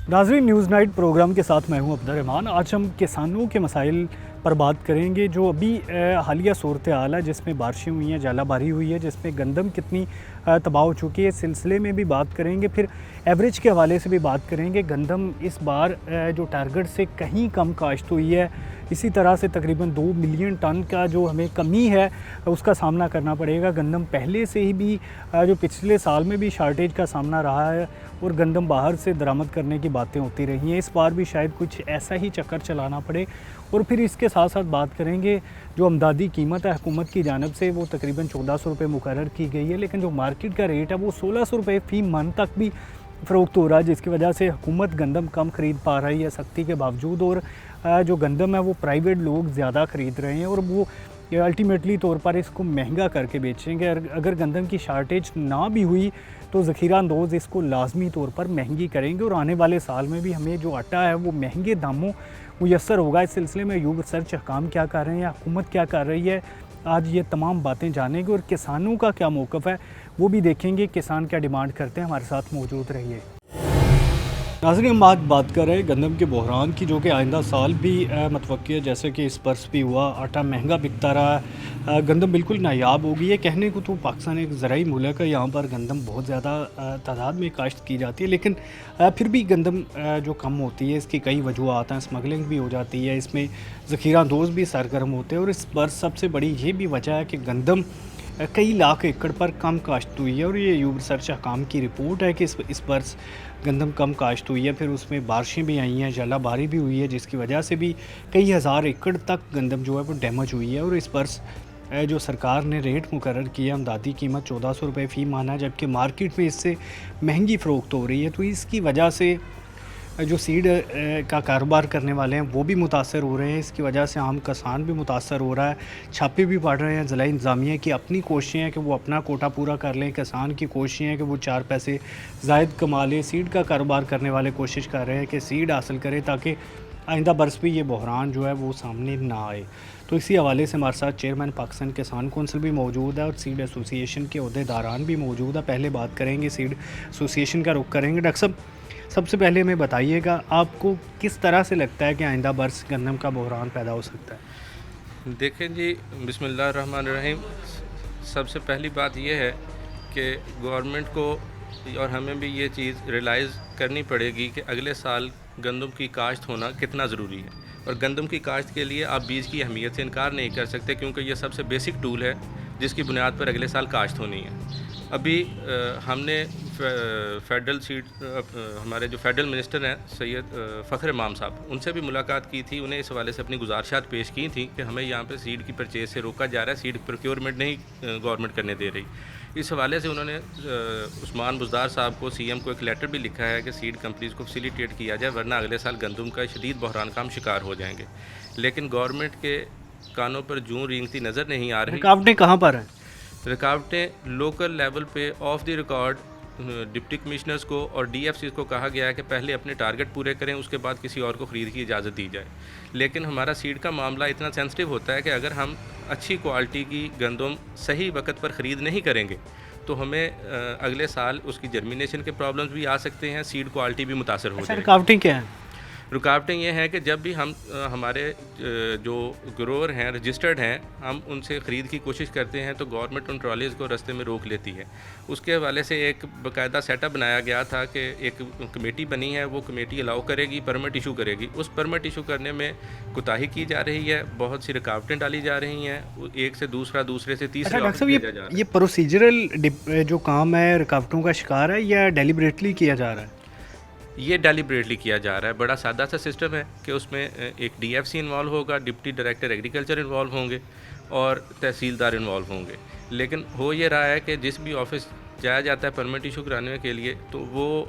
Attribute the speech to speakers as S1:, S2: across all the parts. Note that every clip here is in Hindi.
S1: नाज़रीन, न्यूज़ नाइट प्रोग्राम के साथ मैं हूं अब्दुर्रहमान। आज हम किसानों के मसाइल पर बात करेंगे। जो अभी हालिया सूरत हाल है जिसमें बारिशें हुई हैं, झालाबारी हुई है, जिसमें गंदम कितनी तबाह हो चुकी है, इस सिलसिले में भी बात करेंगे। फिर एवरेज के हवाले से भी बात करेंगे। गंदम इस बार जो टारगेट से कहीं कम काश्त हुई है, इसी तरह से तकरीबन 2 मिलियन टन का जो हमें कमी है उसका सामना करना पड़ेगा। गंदम पहले से ही भी जो पिछले साल में भी शार्टेज का सामना रहा है और गंदम बाहर से दरामद करने की बातें होती रही हैं। इस बार भी शायद कुछ ऐसा ही चक्कर चलाना पड़े। और फिर इसके साथ साथ बात करेंगे जो अमदादी कीमत है हुकूमत की जानिब से, वो तकरीबन 1400 रुपये मुकर्रर की गई है, लेकिन जो मार्केट का रेट है वो 1600 रुपये फ़ी मन तक भी फ़रोख्त हो रहा है, जिसकी वजह से हुकूमत गंदम कम ख़रीद पा रही है सख्ती के बावजूद। और जो गंदम है वो प्राइवेट लोग ज़्यादा ख़रीद रहे हैं और वो अल्टीमेटली तौर पर इसको महंगा करके बेचेंगे। अगर गंदम की शार्टेज ना भी हुई तो ज़ख़ीरा अंदोज़ इसको लाजमी तौर पर महंगी करेंगे और आने वाले साल में भी हमें जो आटा है वो महंगे दामों मुयसर होगा। इस सिलसिले में यूब रिसर्च हकाम क्या कर रहे हैं, हुकूमत क्या कर रही है, आज ये तमाम बातें जानेंगे। और किसानों का क्या मौक़िफ़ है वो भी देखेंगे, किसान क्या डिमांड करते हैं। हमारे साथ मौजूद रहिए। नाज़रीन, हम आज बात कर रहे हैं गंदम के बहरान की, जो कि आइंदा साल भी मतवक्की है। जैसे कि इस बरस भी हुआ, आटा महंगा बिकता रहा, गंदम बिल्कुल नायाब हो गई है। कहने को तो पाकिस्तान एक ज़राई मुल्क है, यहाँ पर गंदम बहुत ज़्यादा तादाद में काश्त की जाती है, लेकिन फिर भी गंदम जो कम होती है इसकी कई वजूहत हैं। स्मगलिंग भी हो जाती है, इसमें ज़ख़ीरा अंदोज़ भी सरगर्म होते हैं। और इस बरस सबसे बड़ी ये भी वजह है कि गंदम कई लाख एकड़ पर कम काश्त हुई है। और ये यूब रिसर्च हकाम की रिपोर्ट है कि इस बरस गंदम कम काश्त हुई है। फिर उसमें बारिशें भी आई हैं, झालाबारी भी हुई है, जिसकी वजह से भी कई हज़ार एकड़ तक गंदम जो है वो डैमेज हुई है। और इस बरस जो सरकार ने रेट मुकर्रर किया, अमदादी कीमत 1400 रुपये फ़ी माना, जबकि मार्केट में इससे महंगी फ़रोख्त हो रही है। तो इसकी वजह से जो सीड का कारोबार करने वाले हैं वो भी मुतासर हो रहे हैं। इसकी वजह से आम किसान भी मुतासर हो रहा है। छापे भी पड़ रहे हैं। ज़िला इंतज़ामिया की अपनी कोशिशें हैं कि वो अपना कोटा पूरा कर लें, किसान की कोशिशें हैं कि वो 4 पैसे ज़ायद कमा लें। सीड का कारोबार करने वाले कोशिश कर रहे हैं कि सीड हासिल करें ताकि आइंदा बरस भी ये बहरान जो है वो सामने ना आए। तो इसी हवाले से हमारे साथ चेयरमैन पाकिस्तान किसान कौंसिल भी मौजूद है और सीड एसोसिएशन के अहदेदारान भी मौजूद है। पहले बात करेंगे सीड एसोसिएशन का रुख करेंगे। डॉक्टर साहब, सबसे पहले हमें बताइएगा, आपको किस तरह से लगता है कि आइंदा बरस गंदम का बहरान पैदा हो सकता है?
S2: देखें जी, बिस्मिल्लाहिर्रहमानिर्रहीम। सबसे पहली बात यह है कि गवर्नमेंट को और हमें भी ये चीज़ रियलाइज़ करनी पड़ेगी कि अगले साल गंदम की काश्त होना कितना ज़रूरी है। और गंदम की काश्त के लिए आप बीज की अहमियत से इनकार नहीं कर सकते, क्योंकि ये सबसे बेसिक टूल है जिसकी बुनियाद पर अगले साल काश्त होनी है। अभी हमने फेडरल सीड हमारे जो फेडरल मिनिस्टर हैं सैयद फ़खर इमाम साहब, उनसे भी मुलाकात की थी। उन्हें इस हवाले से अपनी गुजारिशात पेश की थी कि हमें यहाँ पे सीड की परचेज़ से रोका जा रहा है, सीड प्रोक्योरमेंट नहीं गवर्नमेंट करने दे रही। इस हवाले से उन्होंने उस्मान बुज़दार साहब को, सीएम को, एक लेटर भी लिखा है कि सीड कंपनीज़ को फैसिलिटेट किया जाए, वरना अगले साल गंदम का शदीद बहरान का हम शिकार हो जाएंगे। लेकिन गवर्नमेंट के कानों पर जूं रेंगती नज़र नहीं आ रही।
S1: रुकावटें कहाँ पर हैं?
S2: रुकावटें लोकल लेवल पे of the record deputy commissioners को और डीएफसी को कहा गया है कि पहले अपने टारगेट पूरे करें, उसके बाद किसी और को ख़रीद की इजाज़त दी जाए। लेकिन हमारा सीड का मामला इतना सेंसिटिव होता है कि अगर हम अच्छी क्वालिटी की गंदम सही वक्त पर ख़रीद नहीं करेंगे तो हमें अगले साल उसकी जर्मिनेशन के प्रॉब्लम्स भी आ सकते हैं, सीड क्वालिटी भी मुतासर हो जाएगी।
S1: रुकावटें क्या हैं?
S2: रुकावटें ये हैं कि जब भी हम हमारे जो ग्रोवर हैं, रजिस्टर्ड हैं, हम उनसे ख़रीद की कोशिश करते हैं तो गवर्नमेंट उन ट्रॉलीज़ को रास्ते में रोक लेती है। उसके हवाले से एक बाकायदा सेटअप बनाया गया था कि एक कमेटी बनी है, वो कमेटी अलाउ करेगी, परमिट इशू करेगी। उस परमिट इशू करने में कोताही की जा रही है, बहुत सी रुकावटें डाली जा रही हैं, एक से दूसरा, दूसरे से तीसरा।
S1: डॉक्टर साहब, ये प्रोसीजरल जो काम है रुकावटों का शिकार है या डेलिबरेटली किया जा रहा है?
S2: ये डेलिबरेटली किया जा रहा है। बड़ा सादा सा सिस्टम है कि उसमें एक डीएफसी इन्वॉल्व होगा, डिप्टी डायरेक्टर एग्रीकल्चर इन्वॉल्व होंगे और तहसीलदार इन्वॉल्व होंगे। लेकिन हो ये रहा है कि जिस भी ऑफिस जाया जाता है परमिट इशू कराने के लिए, तो वो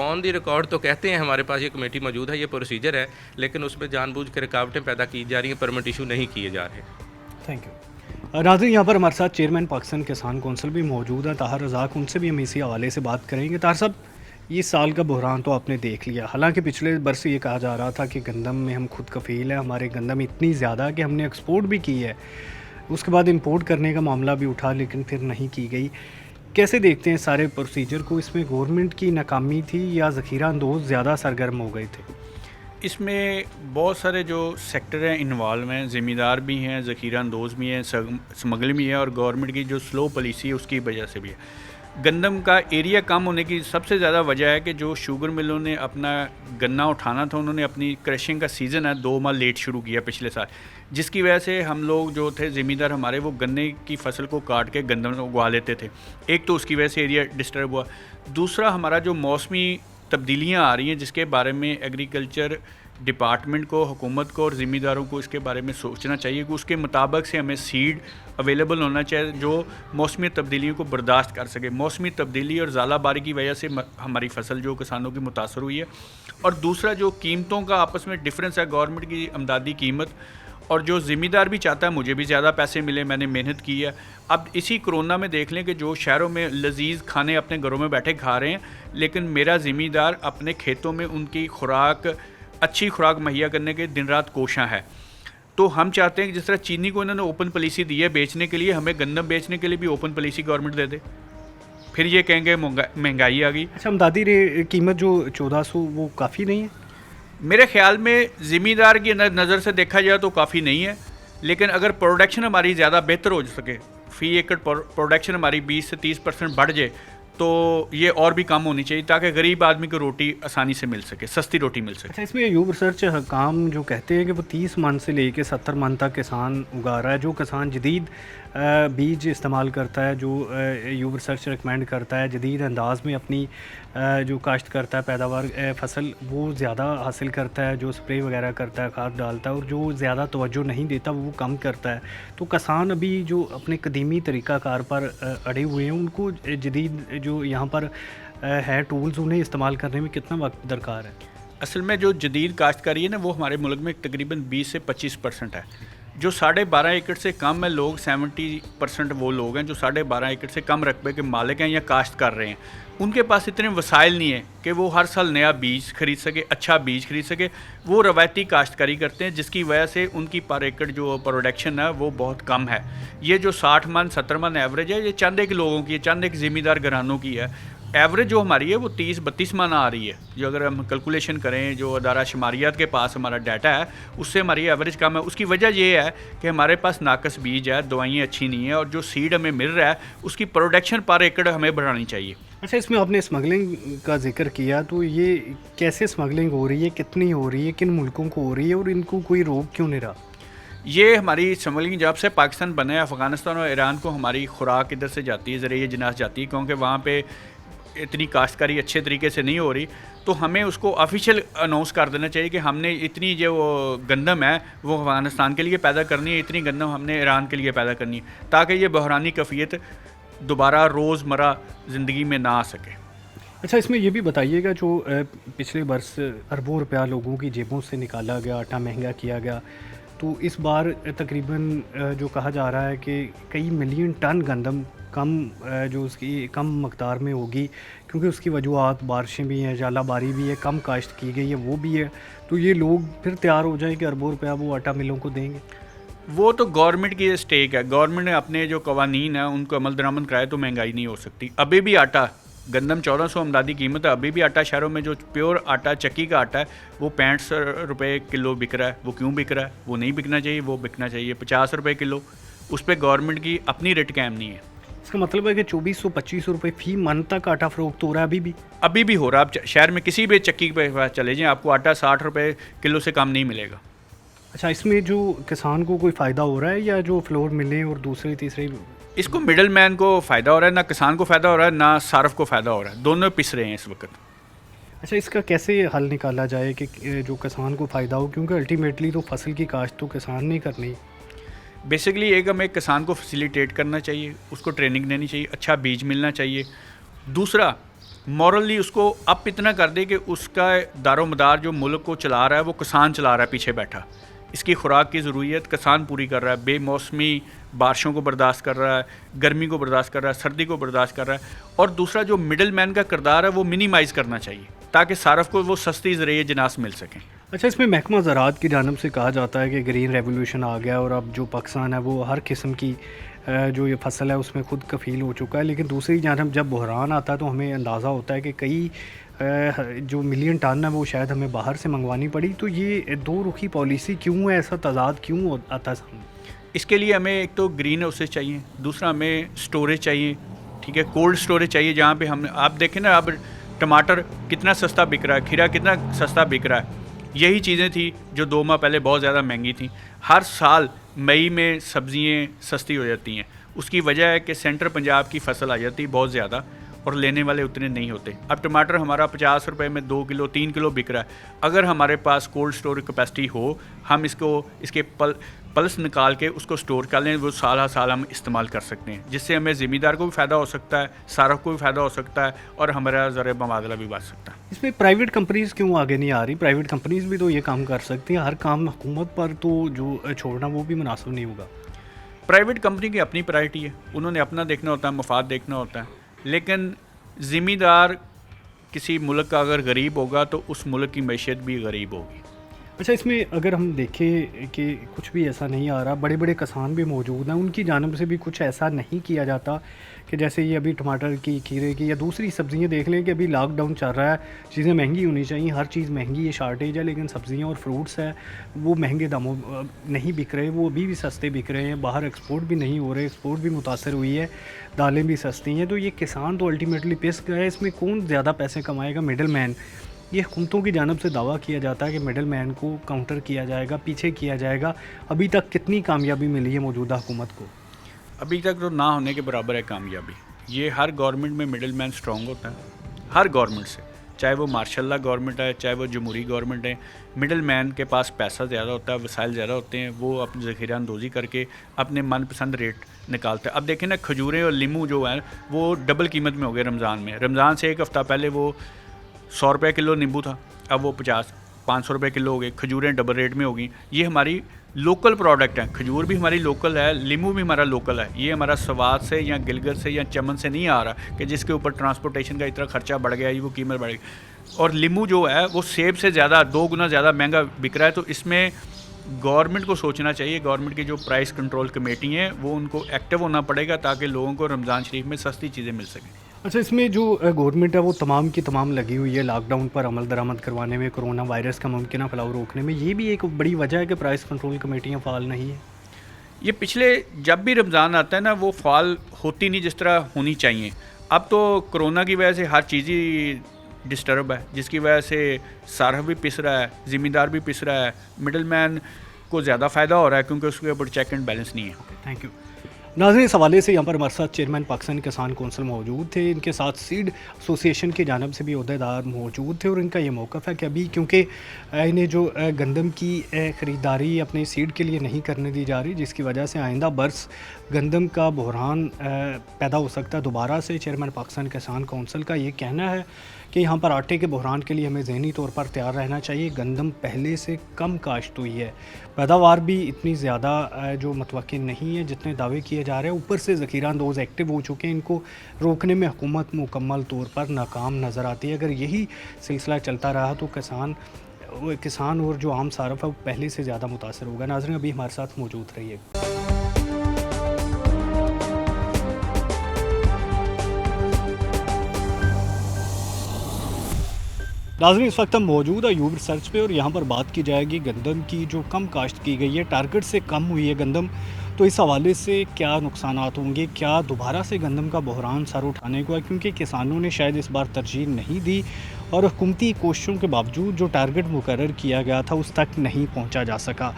S2: ऑन दी रिकॉर्ड तो कहते हैं हमारे पास ये कमेटी मौजूद है, ये प्रोसीजर है, लेकिन उसमें जानबूझ कर रुकावटें पैदा की जा रही हैं, परमिट इशू नहीं किए जा रहे।
S1: Thank you. नाज़रीन, यहाँ पर हमारे साथ चेयरमैन पाकिस्तान किसान कौंसिल भी मौजूद है, ताहर रज़ाक, उनसे भी हम इसी हवाले से बात करेंगे। ताहर साहब, ये साल का बहरान तो आपने देख लिया। हालांकि पिछले बरस ये कहा जा रहा था कि गंदम में हम खुद कफ़ील है, हमारे गंदम इतनी ज़्यादा कि हमने एक्सपोर्ट भी की है, उसके बाद इंपोर्ट करने का मामला भी उठा लेकिन फिर नहीं की गई। कैसे देखते हैं सारे प्रोसीजर को? इसमें गवर्नमेंट की नाकामी थी या ज़ख़ीरा अंदोज़ ज़्यादा सरगर्म हो गए थे?
S3: इसमें बहुत सारे जो सेक्टर हैं इन्वॉल्व हैं, ज़िम्मेदार भी हैं, ज़ख़ीरा अंदोज़ भी हैं, स्मगल भी है, और गवर्नमेंट की जो स्लो पॉलिसी है उसकी वजह से भी है। गंदम का एरिया कम होने की सबसे ज़्यादा वजह है कि जो शुगर मिलों ने अपना गन्ना उठाना था, उन्होंने अपनी क्रशिंग का सीज़न है 2 माह लेट शुरू किया पिछले साल, जिसकी वजह से हम लोग जो थे ज़मींदार हमारे, वो गन्ने की फसल को काट के गंदम उगा लेते थे। एक तो उसकी वजह से एरिया डिस्टर्ब हुआ। दूसरा, हमारा जो मौसमी तब्दीलियाँ आ रही हैं जिसके बारे में एग्रीकल्चर डिपार्टमेंट को, हुकूमत को और ज़िम्मेदारों को इसके बारे में सोचना चाहिए कि उसके मुताबिक से हमें सीड अवेलेबल होना चाहिए जो मौसमी तब्दीलियों को बर्दाश्त कर सके। मौसमी तब्दीली और ज़ालाबारी की वजह से हमारी फसल जो किसानों की मुतासर हुई है। और दूसरा, जो कीमतों का आपस में डिफरेंस है, गवर्नमेंट की अमदादी कीमत और जो ज़िम्मेदार भी चाहता है मुझे भी ज़्यादा पैसे मिले, मैंने मेहनत की है। अब इसी कोरोना में देख लें कि जो शहरों में लजीज खाने अपने घरों में बैठे खा रहे हैं, लेकिन मेरा ज़िम्मेदार अपने खेतों में उनकी खुराक, अच्छी खुराक मुहैया करने के दिन रात कोशां है। तो हम चाहते हैं कि जिस तरह चीनी को इन्होंने ओपन पॉलिसी दी है बेचने के लिए, हमें गंदम बेचने के लिए भी ओपन पॉलिसी गवर्नमेंट दे दे। फिर ये कहेंगे महंगाई आ गई।
S1: अच्छा, अमदादी कीमत जो 1400 वो काफ़ी नहीं है?
S3: मेरे ख्याल में ज़िम्मेदार की नज़र से देखा जाए तो काफ़ी नहीं है, लेकिन अगर प्रोडक्शन हमारी ज़्यादा बेहतर हो सके, फ़ी एकड़ प्रोडक्शन हमारी 20 से 30% बढ़ जाए, तो ये और भी कम होनी चाहिए ताकि गरीब आदमी को रोटी आसानी से मिल सके, सस्ती रोटी मिल सके।
S1: अच्छा, इसमें यूब रिसर्च काम जो कहते हैं कि वो 30 मन से लेके 70 मन तक किसान उगा रहा है। जो किसान जदीद बीज इस्तेमाल करता है, जो यूब रिसर्च रिकमेंड करता है, जदीद अंदाज में अपनी जो काश्त करता है, पैदावार फसल वो ज़्यादा हासिल करता है, जो स्प्रे वगैरह करता है, खाद डालता है, और जो ज़्यादा तवज्जो नहीं देता वो कम करता है। तो किसान अभी जो अपने कदीमी तरीक़ाकार पर अड़े हुए हैं, उनको जदीद जो यहाँ पर है टूल्स, उन्हें इस्तेमाल करने में कितना वक्त दरकार है?
S3: असल में जो जदीद काश्तकारी है ना, वो हमारे मुल्क में तकरीबन 20 से 25% है। जो 12.5 एकड़ से कम है लोग, 70% वो लोग हैं जो 12.5 एकड़ से कम रकबे के मालिक हैं या काश्त कर रहे हैं। उनके पास इतने वसाइल नहीं है कि वो हर साल नया बीज खरीद सके, अच्छा बीज खरीद सके। वो रवायती काश्तकारी करते हैं, जिसकी वजह से उनकी पर एकड़ जो प्रोडक्शन है वो बहुत कम है। ये जो 60 मन 70 मन एवरेज है, ये चंद एक लोगों की है, चंद एक ज़िम्मेदार घरानों की है। एवरेज जो हमारी है वो 30-32 मन आ रही है। जो अगर हम कैलकुलेशन करें, जो अदारा शुमारियात के पास हमारा डाटा है, उससे हमारी एवरेज कम है। उसकी वजह ये है कि हमारे पास नाकस बीज है, दवाइयाँ अच्छी नहीं है, और जो सीड हमें मिल रहा है उसकी प्रोडक्शन पर एकड़ हमें बढ़ानी चाहिए।
S1: अच्छा, इसमें आपने स्मगलिंग का जिक्र किया, तो ये कैसे स्मगलिंग हो रही है, कितनी हो रही है, किन मुल्कों को हो रही है, और इनको कोई रोक क्यों नहीं रहा?
S3: ये हमारी स्मगलिंग जब से पाकिस्तान बना है, अफ़गानिस्तान और ईरान को हमारी खुराक इधर से जाती है, ज़रिए जनास जाती है, क्योंकि वहाँ पे इतनी काश्तकारी अच्छे तरीके से नहीं हो रही। तो हमें उसको ऑफिशियल अनाउंस कर देना चाहिए कि हमने इतनी जो गंदम है वो अफ़गानिस्तान के लिए पैदा करनी है, इतनी गंदम हमने ईरान के लिए पैदा करनी है, ताकि ये बहरानी कैफियत दोबारा रोज़मर्रा ज़िंदगी में ना आ सके।
S1: अच्छा, इसमें ये भी बताइएगा, जो पिछले वर्ष अरबों रुपया लोगों की जेबों से निकाला गया, आटा महंगा किया गया, तो इस बार तकरीबन जो कहा जा रहा है कि कई मिलियन टन गंदम कम जो उसकी कम मकदार में होगी, क्योंकि उसकी वजूहत बारिशें भी हैं, जालाबारी भी है, कम काश्त की गई है, वो भी है। तो ये लोग फिर तैयार हो जाए कि अरबों रुपया वो आटा मिलों को देंगे?
S3: वो तो गवर्नमेंट की स्टेक है। गवर्नमेंट ने अपने जो कवानीन है उनको अमल दरामद कराए तो महंगाई नहीं हो सकती। अभी भी आटा, गंदम 1400 अमदादी कीमत है, अभी भी आटा शहरों में जो प्योर आटा, चक्की का आटा है, वो 65 रुपये किलो बिक रहा है। वो क्यों बिक रहा है? वो नहीं बिकना चाहिए, वो बिकना चाहिए 50 रुपये किलो। उस पर गवर्नमेंट की अपनी रेट कायम नहीं है।
S1: इसका मतलब है कि 2400-2500 रुपये फ़ी मन तक आटा फ़रोख्त हो रहा है
S3: अभी भी हो रहा है। आप शहर में किसी भी चक्की पे चले जाएँ, आपको आटा 60 रुपये किलो से कम नहीं मिलेगा।
S1: अच्छा, इसमें जो किसान को कोई फ़ायदा हो रहा है या जो फ्लोर मिले और दूसरे तीसरे?
S3: इसको मिडल मैन को फ़ायदा हो रहा है, ना किसान को फ़ायदा हो रहा है, ना सार्फ को फ़ायदा हो रहा है, दोनों पिस रहे हैं इस वक्त।
S1: अच्छा, इसका कैसे हल निकाला जाए कि जो किसान को फ़ायदा हो, क्योंकि अल्टीमेटली तो फसल की काश्त तो किसान नहीं करनी।
S3: बेसिकली एक हमें किसान को फैसिलिटेट करना चाहिए, उसको ट्रेनिंग देनी चाहिए, अच्छा बीज मिलना चाहिए। दूसरा, मॉरली उसको अप इतना कर दे कि उसका दारोमदार जो मुल्क को चला रहा है वो किसान चला रहा है पीछे बैठा। इसकी खुराक की ज़रूरियत किसान पूरी कर रहा है, बेमौसमी बारिशों को बर्दाश्त कर रहा है, गर्मी को बर्दाश्त कर रहा है, सर्दी को बर्दाश्त कर रहा है। और दूसरा, जो मिडल मैन का किरदार है वो मिनिमाइज़ करना चाहिए, ताकि सारफ को वो सस्ती ज़रिए जनास मिल सकें।
S1: अच्छा, इसमें महकमा ज़राअत की जानब से कहा जाता है कि ग्रीन रेवोल्यूशन आ गया और अब जो पाकिस्तान है वो हर किस्म की जो ये फसल है उसमें खुद कफ़ील हो चुका है, लेकिन दूसरी जानब जब बहरान आता है तो हमें अंदाज़ा होता है कि कई जो मिलियन टन है वो शायद हमें बाहर से मंगवानी पड़ी। तो ये दो रुखी पॉलिसी क्यों है, ऐसा तज़ाद क्यों आता है सामने?
S3: इसके लिए हमें एक तो ग्रीन हाउसेस चाहिए, दूसरा हमें स्टोरेज चाहिए, ठीक है, कोल्ड स्टोरेज चाहिए जहाँ पे हम आप देखें ना, अब टमाटर कितना सस्ता बिक रहा है, खीरा कितना सस्ता बिक रहा है। यही चीज़ें थी जो 2 माह पहले बहुत ज़्यादा महंगी थी। हर साल मई में सब्ज़ियाँ सस्ती हो जाती हैं, उसकी वजह है कि सेंट्रल पंजाब की फसल आ जाती है बहुत ज़्यादा और लेने वाले उतने नहीं होते। अब टमाटर हमारा 50 रुपए में 2 किलो 3 किलो बिक रहा है। अगर हमारे पास कोल्ड स्टोरेज कैपेसिटी हो, हम इसके पल्स निकाल के उसको स्टोर कर लें, वो साल हर साल हम इस्तेमाल कर सकते हैं, जिससे हमें ज़मींदार को भी फ़ायदा हो सकता है, सारफ को भी फ़ायदा हो सकता है और हमारा ज़र मुबादला भी बढ़ सकता है।
S1: इसमें प्राइवेट कंपनीज़ क्यों आगे नहीं आ रही? प्राइवेट कंपनीज़ भी तो ये काम कर सकती हैं, हर काम हुकूमत पर तो जो छोड़ना वो भी मुनासिब नहीं होगा।
S3: प्राइवेट कंपनी की अपनी प्रायोरिटी है, उन्होंने अपना देखना होता है, मफाद देखना होता है, लेकिन ज़िम्मेदार किसी मुल्क का अगर गरीब होगा तो उस मुल्क की मैशियत भी गरीब होगी।
S1: अच्छा, इसमें अगर हम देखें कि कुछ भी ऐसा नहीं आ रहा, बड़े बड़े किसान भी मौजूद हैं, उनकी जानब से भी कुछ ऐसा नहीं किया जाता कि जैसे ये अभी टमाटर की, खीरे की या दूसरी सब्ज़ियाँ देख लें कि अभी लॉकडाउन चल रहा है, चीज़ें महंगी होनी चाहिए, हर चीज़ महंगी है, शार्टेज है, लेकिन सब्ज़ियाँ और फ्रूट्स है वो महंगे दामों नहीं बिक रहे, वो अभी भी सस्ते बिक रहे हैं, बाहर एक्सपोर्ट भी नहीं हो रहे, एक्सपोर्ट भी मुतासर हुई है, दालें भी सस्ती हैं। तो ये किसान तो अल्टीमेटली पिस गए, इसमें कौन ज़्यादा पैसे कमाएगा? Middle man. ये हुकूमतों की जानब से दावा किया जाता है कि मिडल मैन को काउंटर किया जाएगा, पीछे किया जाएगा। अभी तक कितनी कामयाबी मिली है मौजूदा हुकूमत को?
S3: अभी तक तो ना होने के बराबर है कामयाबी। ये हर गवर्नमेंट में मिडल मैन स्ट्रॉन्ग होता है, हर गवर्नमेंट से, चाहे वो मार्शल्ला गवर्नमेंट है, चाहे वो जमहूरी गवर्नमेंट है। मिडल मैन के पास पैसा ज़्यादा होता है, वसाइल ज़्यादा होते हैं, वो अपनी ज़ख़ीरा अंदोज़ी करके अपने मनपसंद रेट निकालते हैं। अब देखें ना, खजूरें और लीमू जो है वो डबल कीमत में हो गए रमज़ान में। रमज़ान से एक हफ़्ता पहले वो 100 रुपये किलो नींबू था, अब वो 500 रुपये किलो हो गए। खजूरें डबल रेट में हो गई। ये हमारी लोकल प्रोडक्ट हैं, खजूर भी हमारी लोकल है, लीमू भी हमारा लोकल है। ये हमारा स्वाद से या गिलगित से या चमन से नहीं आ रहा कि जिसके ऊपर ट्रांसपोर्टेशन का इतना खर्चा बढ़ गया, ये वो कीमत बढ़ गई। और लीमू जो है वो सेब से ज़्यादा 2 गुना ज़्यादा महंगा बिक रहा है। तो इसमें गवर्नमेंट को सोचना चाहिए, गवर्नमेंट की जो प्राइस कंट्रोल कमेटी है वो उनको एक्टिव होना पड़ेगा ताकि लोगों को रमज़ान शरीफ में सस्ती चीज़ें मिल सकें।
S1: अच्छा, इसमें जो गवर्नमेंट है वो तमाम की तमाम लगी हुई है लॉकडाउन पर अमल दरामद करवाने में, कोरोना वायरस का मुमकिन फैलाव रोकने में। ये भी एक बड़ी वजह है कि प्राइस कंट्रोल कमेटियाँ फ़ाल नहीं है।
S3: ये पिछले जब भी रमज़ान आता है ना, वो फ़ाल होती नहीं जिस तरह होनी चाहिए। अब तो कोरोना की वजह से हर चीज़ ही डिस्टर्ब है, जिसकी वजह से सारफ भी पिस रहा है, ज़िम्मेदार भी पिस रहा है, मिडल मैन को ज़्यादा फ़ायदा हो रहा है क्योंकि उसके ऊपर चेक एंड बैलेंस नहीं है।
S1: Thank you. नाज़रीन, इस हवाले से यहाँ पर हमारे साथ चेयरमैन पाकिस्तान किसान कौंसिल मौजूद थे, इनके साथ सीड एसोसिएशन की जानब से भी ओहदेदार मौजूद थे और इनका ये मौक़िफ़ है कि अभी क्योंकि इन्हें जो गंदम की ख़रीदारी अपने सीड के लिए नहीं करने दी जा रही, जिसकी वजह से आइंदा बरस गंदम का बहरान पैदा हो सकता है दोबारा से। चेयरमैन पाकिस्तान किसान कौंसिल का ये कहना है कि यहाँ पर आटे के बहरान के लिए हमें ज़हनी तौर पर तैयार रहना चाहिए। गंदम पहले से कम काश्त हुई है, पैदावार भी इतनी ज़्यादा जो मुतवक्किल नहीं है जितने दावे किए जा रहे हैं, ऊपर से ज़ख़ीरा अंदोज़ एक्टिव हो चुके हैं। इनको रोकने में हुकूमत मुकम्मल तौर पर नाकाम नज़र आती है। अगर यही सिलसिला चलता रहा तो किसान और जो आम सारफ है वो पहले से ज़्यादा मुतासर होगा। नाज़रीन, अभी हमारे साथ मौजूद रहिए। नाज़रीन, इस वक्त हम मौजूद है यूब रिसर्च पे और यहाँ पर बात की जाएगी गंदम की जो कम काश्त की गई है, टारगेट से कम हुई है गंदम। तो इस हवाले से क्या नुकसानात होंगे, क्या दोबारा से गंदम का बहरान सर उठाने को है, क्योंकि किसानों ने शायद इस बार तरजीह नहीं दी और हुकूमती कोशिशों के बावजूद जो टारगेट मुकर्रर किया गया था उस तक नहीं पहुंचा जा सका।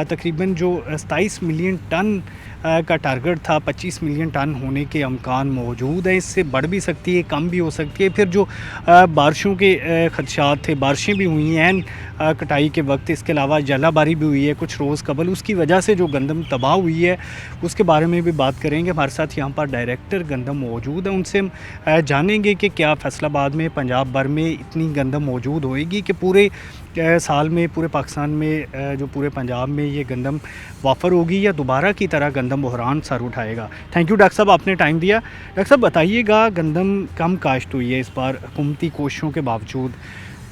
S1: तकरीबन जो 27 मिलियन टन का टारगेट था, 25 मिलियन टन होने के अमकान मौजूद है। इससे बढ़ भी सकती है, कम भी हो सकती है। फिर जो बारिशों के खदशात थे, बारिशें भी हुई हैं कटाई के वक्त, इसके अलावा जलाबारी भी हुई है कुछ रोज़ कबल, उसकी वजह से जो गंदम तबाह हुई है उसके बारे में भी बात करेंगे। हमारे साथ यहाँ पर डायरेक्टर गंदम मौजूद है, उनसे हम जानेंगे कि क्या फैसलाबाद में, पंजाब भर में इतनी गंदम मौजूद होएगी कि पूरे साल में, पूरे पाकिस्तान में, जो पूरे पंजाब में ये गंदम वाफर होगी या दोबारा की तरह गंदम बहरान सर उठाएगा। थैंक यू डॉक्टर साहब, आपने टाइम दिया। डॉक्टर साहब बताइएगा, गंदम कम काश्त हुई है इस बार हुकूमती कोशिशों के बावजूद,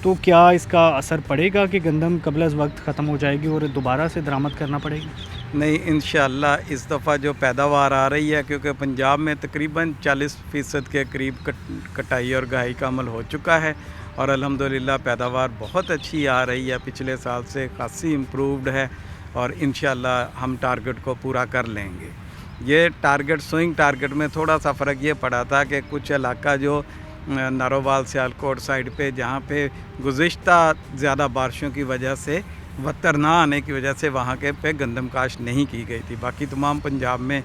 S1: तो क्या इसका असर पड़ेगा कि गंदम कबल अज़ वक्त ख़त्म हो जाएगी और दोबारा से दरामद करना पड़ेगी?
S4: नहीं, इंशाअल्लाह इस दफ़ा जो पैदावार आ रही है, क्योंकि पंजाब में तकरीबन 40% के करीब कटाई और गहाई का अमल हो चुका है और अल्हम्दुलिल्लाह पैदावार बहुत अच्छी आ रही है, पिछले साल से खासी इम्प्रूव्ड है और इंशाअल्लाह हम टारगेट को पूरा कर लेंगे। ये टारगेट स्विंग टारगेट में थोड़ा सा फ़र्क ये पड़ा था कि कुछ इलाका जो नारोवाल सियालकोट साइड पे, जहाँ पे गुज़िश्ता ज़्यादा बारिशों की वजह से वत्तर ना आने की वजह से वहाँ के पे गंदम काश्त नहीं की गई थी। बाकी तमाम पंजाब में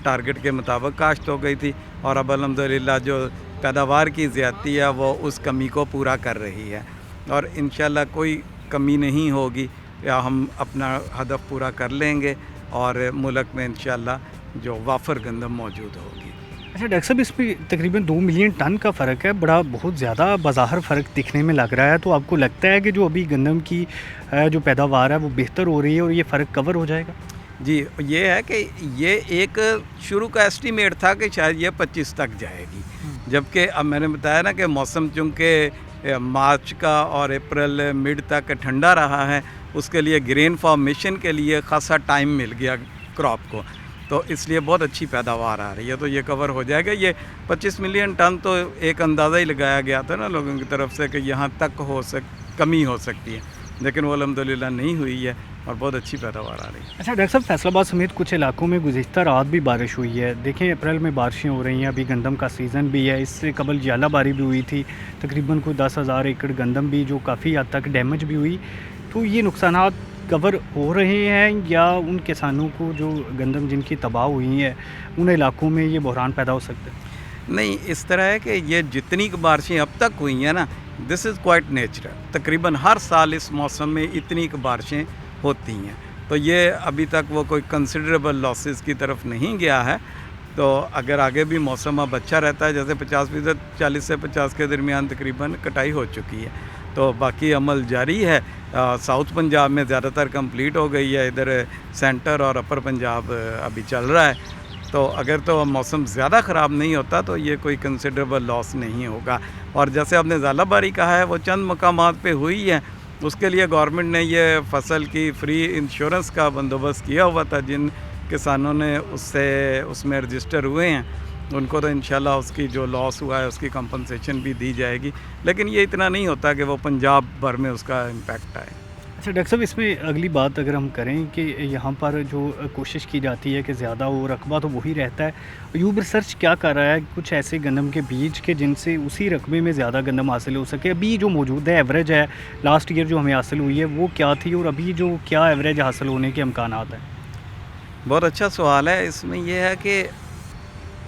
S4: टारगेट के मुताबिक काश्त हो गई थी और अब अल्हम्दुलिल्लाह जो पैदावार की ज़्यादती है वो उस कमी को पूरा कर रही है और इंशाअल्लाह कोई कमी नहीं होगी या हम अपना हदफ पूरा कर लेंगे और मुल्क में इंशाअल्लाह जो वाफर गंदम मौजूद होगी।
S1: अच्छा डॉक्टर साहब, इसमें तकरीबन 2 मिलियन टन का फ़र्क है, बड़ा बहुत ज़्यादा बाज़ाहर फ़र्क दिखने में लग रहा है। तो आपको लगता है कि जो अभी गंदम की जो पैदावार है वो बेहतर हो रही है और ये फ़र्क कवर हो जाएगा?
S4: जी, ये है कि ये एक शुरू का एस्टीमेट था कि शायद ये 25 तक जाएगी, जबकि अब मैंने बताया ना कि मौसम चूँकि मार्च का और अप्रैल मिड तक ठंडा रहा है, उसके लिए ग्रेन फॉर्मेशन के लिए ख़ासा टाइम मिल गया क्रॉप को, तो इसलिए बहुत अच्छी पैदावार आ रही है। तो ये कवर हो जाएगा। ये 25 मिलियन टन तो एक अंदाज़ा ही लगाया गया था ना लोगों की तरफ से कि यहाँ तक कमी हो सकती है, लेकिन वो अल्हम्दुलिल्लाह नहीं हुई है और बहुत अच्छी पैदावार आ रही है।
S1: अच्छा डॉक्टर साहब, फैसलाबाद समेत कुछ इलाकों में गुज़िश्ता रात भी बारिश हुई है। देखें अप्रैल में बारिशें हो रही हैं, अभी गंदम का सीज़न भी है, इससे कबल जालाबारी भी हुई थी, तकरीबन कोई 10,000 एकड़ गंदम भी जो काफ़ी हद तक डैमेज भी हुई। तो ये नुकसानात कवर हो रहे हैं या उन किसानों को जो गंदम जिनकी तबाह हुई है उन इलाकों में ये बहरान पैदा हो सकता है?
S4: नहीं, इस तरह है कि ये जितनी बारिशें अब तक हुई हैं ना, दिस इज़ क्वाइट नेचुरल। तकरीबन हर साल इस मौसम में इतनी बारिशें होती हैं, तो ये अभी तक वो कोई कंसिडरेबल लॉसेस की तरफ नहीं गया है। तो अगर आगे भी मौसम अब अच्छा रहता है, जैसे 50%, 40 से 50 के दरमियान तकरीबन कटाई हो चुकी है, तो बाकी अमल जारी है। साउथ पंजाब में ज़्यादातर कंप्लीट हो गई है, इधर सेंटर और अपर पंजाब अभी चल रहा है। तो अगर तो मौसम ज़्यादा ख़राब नहीं होता तो ये कोई कंसिडरेबल लॉस नहीं होगा। और जैसे आपने जालाबारी कहा है, वो चंद मकामात पे हुई है, उसके लिए गवर्नमेंट ने ये फसल की फ्री इंश्योरेंस का बंदोबस्त किया हुआ था। जिन किसानों ने उसमें रजिस्टर हुए हैं उनको तो इंशाल्लाह उसकी जो लॉस हुआ है उसकी कंपनसेशन भी दी जाएगी, लेकिन ये इतना नहीं होता कि वो पंजाब भर में उसका इम्पैक्ट आए।
S1: अच्छा डॉक्टर साहब, इसमें अगली बात अगर हम करें कि यहाँ पर जो कोशिश की जाती है कि ज़्यादा हो, रकबा तो वही रहता है। यूब रिसर्च क्या कर रहा है कुछ ऐसे गंदम के बीज के जिनसे उसी रकबे में ज़्यादा गंदम हासिल हो सके? अभी जो मौजूद है एवरेज है लास्ट ईयर जो हमें हासिल हुई है वो क्या थी और अभी जो क्या एवरेज हासिल होने के इम्कानात हैं?
S4: बहुत अच्छा सवाल है। इसमें यह है कि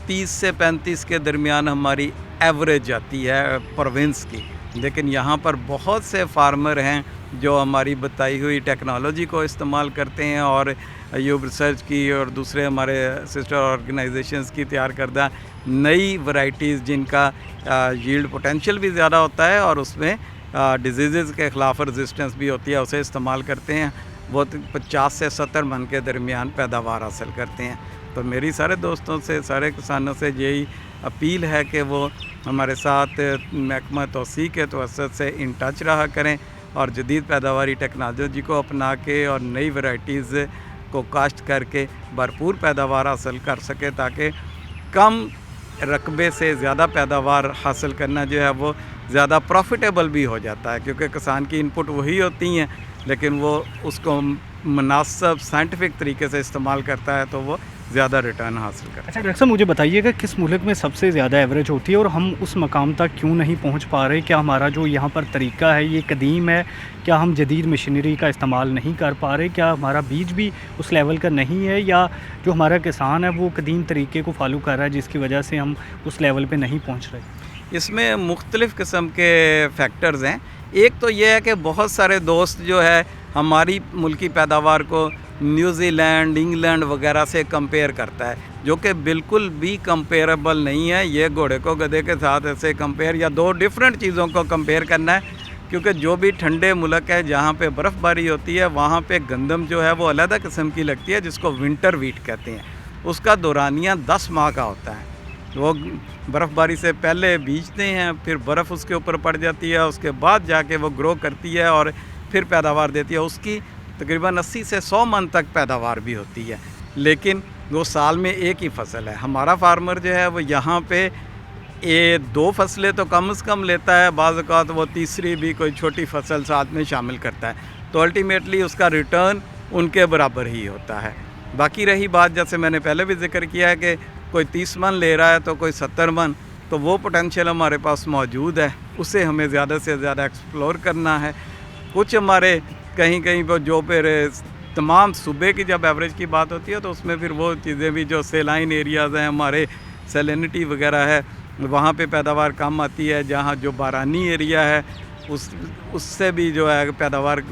S4: 30 से 35 के दरमियान हमारी एवरेज आती है प्रोविंस की, लेकिन यहाँ पर बहुत से फार्मर हैं जो हमारी बताई हुई टेक्नोलॉजी को इस्तेमाल करते हैं और यूब रिसर्च की और दूसरे हमारे सिस्टर ऑर्गेनाइजेशंस की तैयार करदा नई वैरायटीज़ जिनका यील्ड पोटेंशियल भी ज़्यादा होता है और उसमें डिजीज़ के ख़िलाफ़ रेजिस्टेंस भी होती है, उसे इस्तेमाल करते हैं। वो 50 से 70 मन के दरमियान पैदावार हासिल करते हैं। तो मेरी सारे दोस्तों से, सारे किसानों से यही अपील है कि वो हमारे साथ महकमा तौसीक़ के तवस्सुत से इन टच रहा करें और जदीद पैदावारी टेक्नोलॉजी को अपना के और नई वैरायटीज़ को काश्त करके भरपूर पैदावार हासिल कर सके, ताकि कम रकबे से ज़्यादा पैदावार हासिल करना जो है वो ज़्यादा प्रॉफिटेबल भी हो जाता है, क्योंकि किसान की इनपुट वही होती हैं, लेकिन वो उसको मुनासिब साइंटिफिक तरीके से इस्तेमाल करता है तो वो ज़्यादा रिटर्न हासिल करता है।
S1: अच्छा डॉक्टर साहब, मुझे बताइएगा किस मुल्क में सबसे ज़्यादा एवरेज होती है और हम उस मकाम तक क्यों नहीं पहुंच पा रहे? क्या हमारा जो यहाँ पर तरीका है ये कदीम है? क्या हम जदीद मशीनरी का इस्तेमाल नहीं कर पा रहे? क्या हमारा बीज भी उस लेवल का नहीं है, या जो हमारा किसान है वो कदीम तरीके को फॉलो कर रहा है जिसकी वजह से हम उस लेवल पर नहीं पहुँच रहे?
S4: इसमें मुख्तलिफ़ किस्म के फैक्टर्स हैं। एक तो ये है कि बहुत सारे दोस्त जो है हमारी मुल्की पैदावार को न्यूज़ीलैंड, इंग्लैंड वगैरह से कंपेयर करता है, जो कि बिल्कुल भी कंपेरेबल नहीं है। ये घोड़े को गधे के साथ ऐसे कंपेयर या दो डिफरेंट चीज़ों को कंपेयर करना है, क्योंकि जो भी ठंडे मुल्क है जहाँ पे बर्फ़बारी होती है वहाँ पे गंदम जो है वो अलग किस्म की लगती है जिसको विंटर वीट कहते हैं। उसका दौरानिया 10 माह का होता है वो बर्फ़बारी से पहले बीजते हैं, फिर बर्फ़ उसके ऊपर पड़ जाती है, उसके बाद जाके वो ग्रो करती है और फिर पैदावार देती है। उसकी तकरीबन 80 से 100 मन तक पैदावार भी होती है, लेकिन वो साल में एक ही फसल है। हमारा फार्मर जो है वो यहाँ पे 2 फसलें तो कम से कम लेता है, बाज़ औक़ात वो तीसरी भी कोई छोटी फसल साथ में शामिल करता है, तो अल्टीमेटली उसका रिटर्न उनके बराबर ही होता है। बाकी रही बात, जैसे मैंने पहले भी जिक्र किया है कि कोई 30 मन ले रहा है तो कोई 70 मन, तो वो पोटेंशियल हमारे पास मौजूद है, उसे हमें ज़्यादा से ज़्यादा एक्सप्लोर करना है। कुछ हमारे कहीं कहीं पर जो फिर तमाम सूबे की जब एवरेज की बात होती है तो उसमें फिर वो चीज़ें भी जो सेलाइन एरियाज़ हैं, हमारे सैलिनिटी वगैरह है, वहाँ पे पैदावार कम आती है। जहाँ जो बारानी एरिया है उससे भी जो है पैदावार